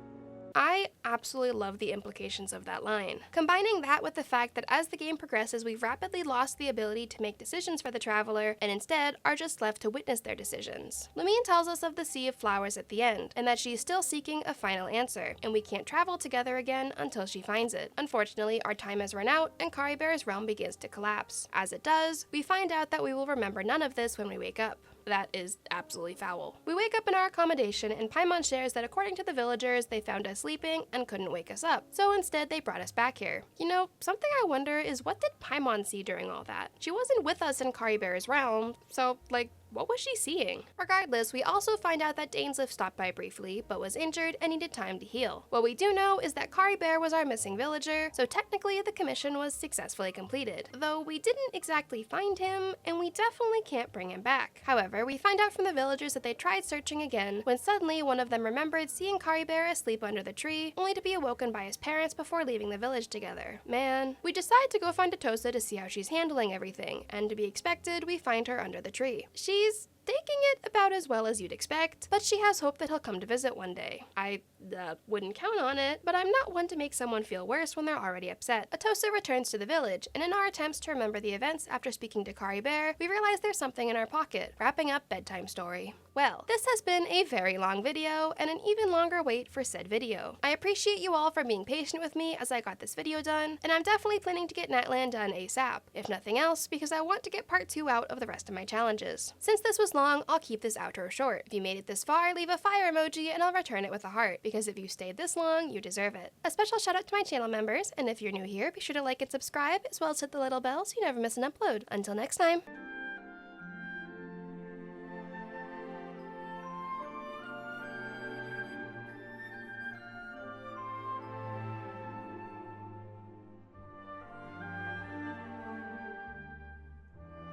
I absolutely love the implications of that line. Combining that with the fact that as the game progresses, we've rapidly lost the ability to make decisions for the traveler, and instead are just left to witness their decisions. Lumine tells us of the Sea of Flowers at the end, and that she is still seeking a final answer, and we can't travel together again until she finds it. Unfortunately, our time has run out, and Caribert's realm begins to collapse. As it does, we find out that we will remember none of this when we wake up. That is absolutely foul. We wake up in our accommodation, and Paimon shares that according to the villagers, they found us sleeping and couldn't wake us up. So instead, they brought us back here. You know, something I wonder is what did Paimon see during all that? She wasn't with us in Caribert's realm, so, like, what was she seeing? Regardless, we also find out that Dainsleif stopped by briefly, but was injured and needed time to heal. What we do know is that Caribert was our missing villager, so technically the commission was successfully completed. Though we didn't exactly find him, and we definitely can't bring him back. However, we find out from the villagers that they tried searching again, when suddenly one of them remembered seeing Caribert asleep under the tree, only to be awoken by his parents before leaving the village together. Man. We decide to go find Atossa to see how she's handling everything, and to be expected, we find her under the tree. She's taking it about as well as you'd expect, but she has hope that he'll come to visit one day. I wouldn't count on it, but I'm not one to make someone feel worse when they're already upset. Atossa returns to the village, and in our attempts to remember the events after speaking to Caribert, we realize there's something in our pocket, wrapping up Bedtime Story. Well, this has been a very long video, and an even longer wait for said video. I appreciate you all for being patient with me as I got this video done, and I'm definitely planning to get Natlan done ASAP, if nothing else, because I want to get part 2 out of the rest of my challenges. Since this was long, I'll keep this outro short. If you made it this far, leave a fire emoji and I'll return it with a heart, because if you stayed this long, you deserve it. A special shout out to my channel members, and if you're new here, be sure to like and subscribe, as well as hit the little bell so you never miss an upload. Until next time!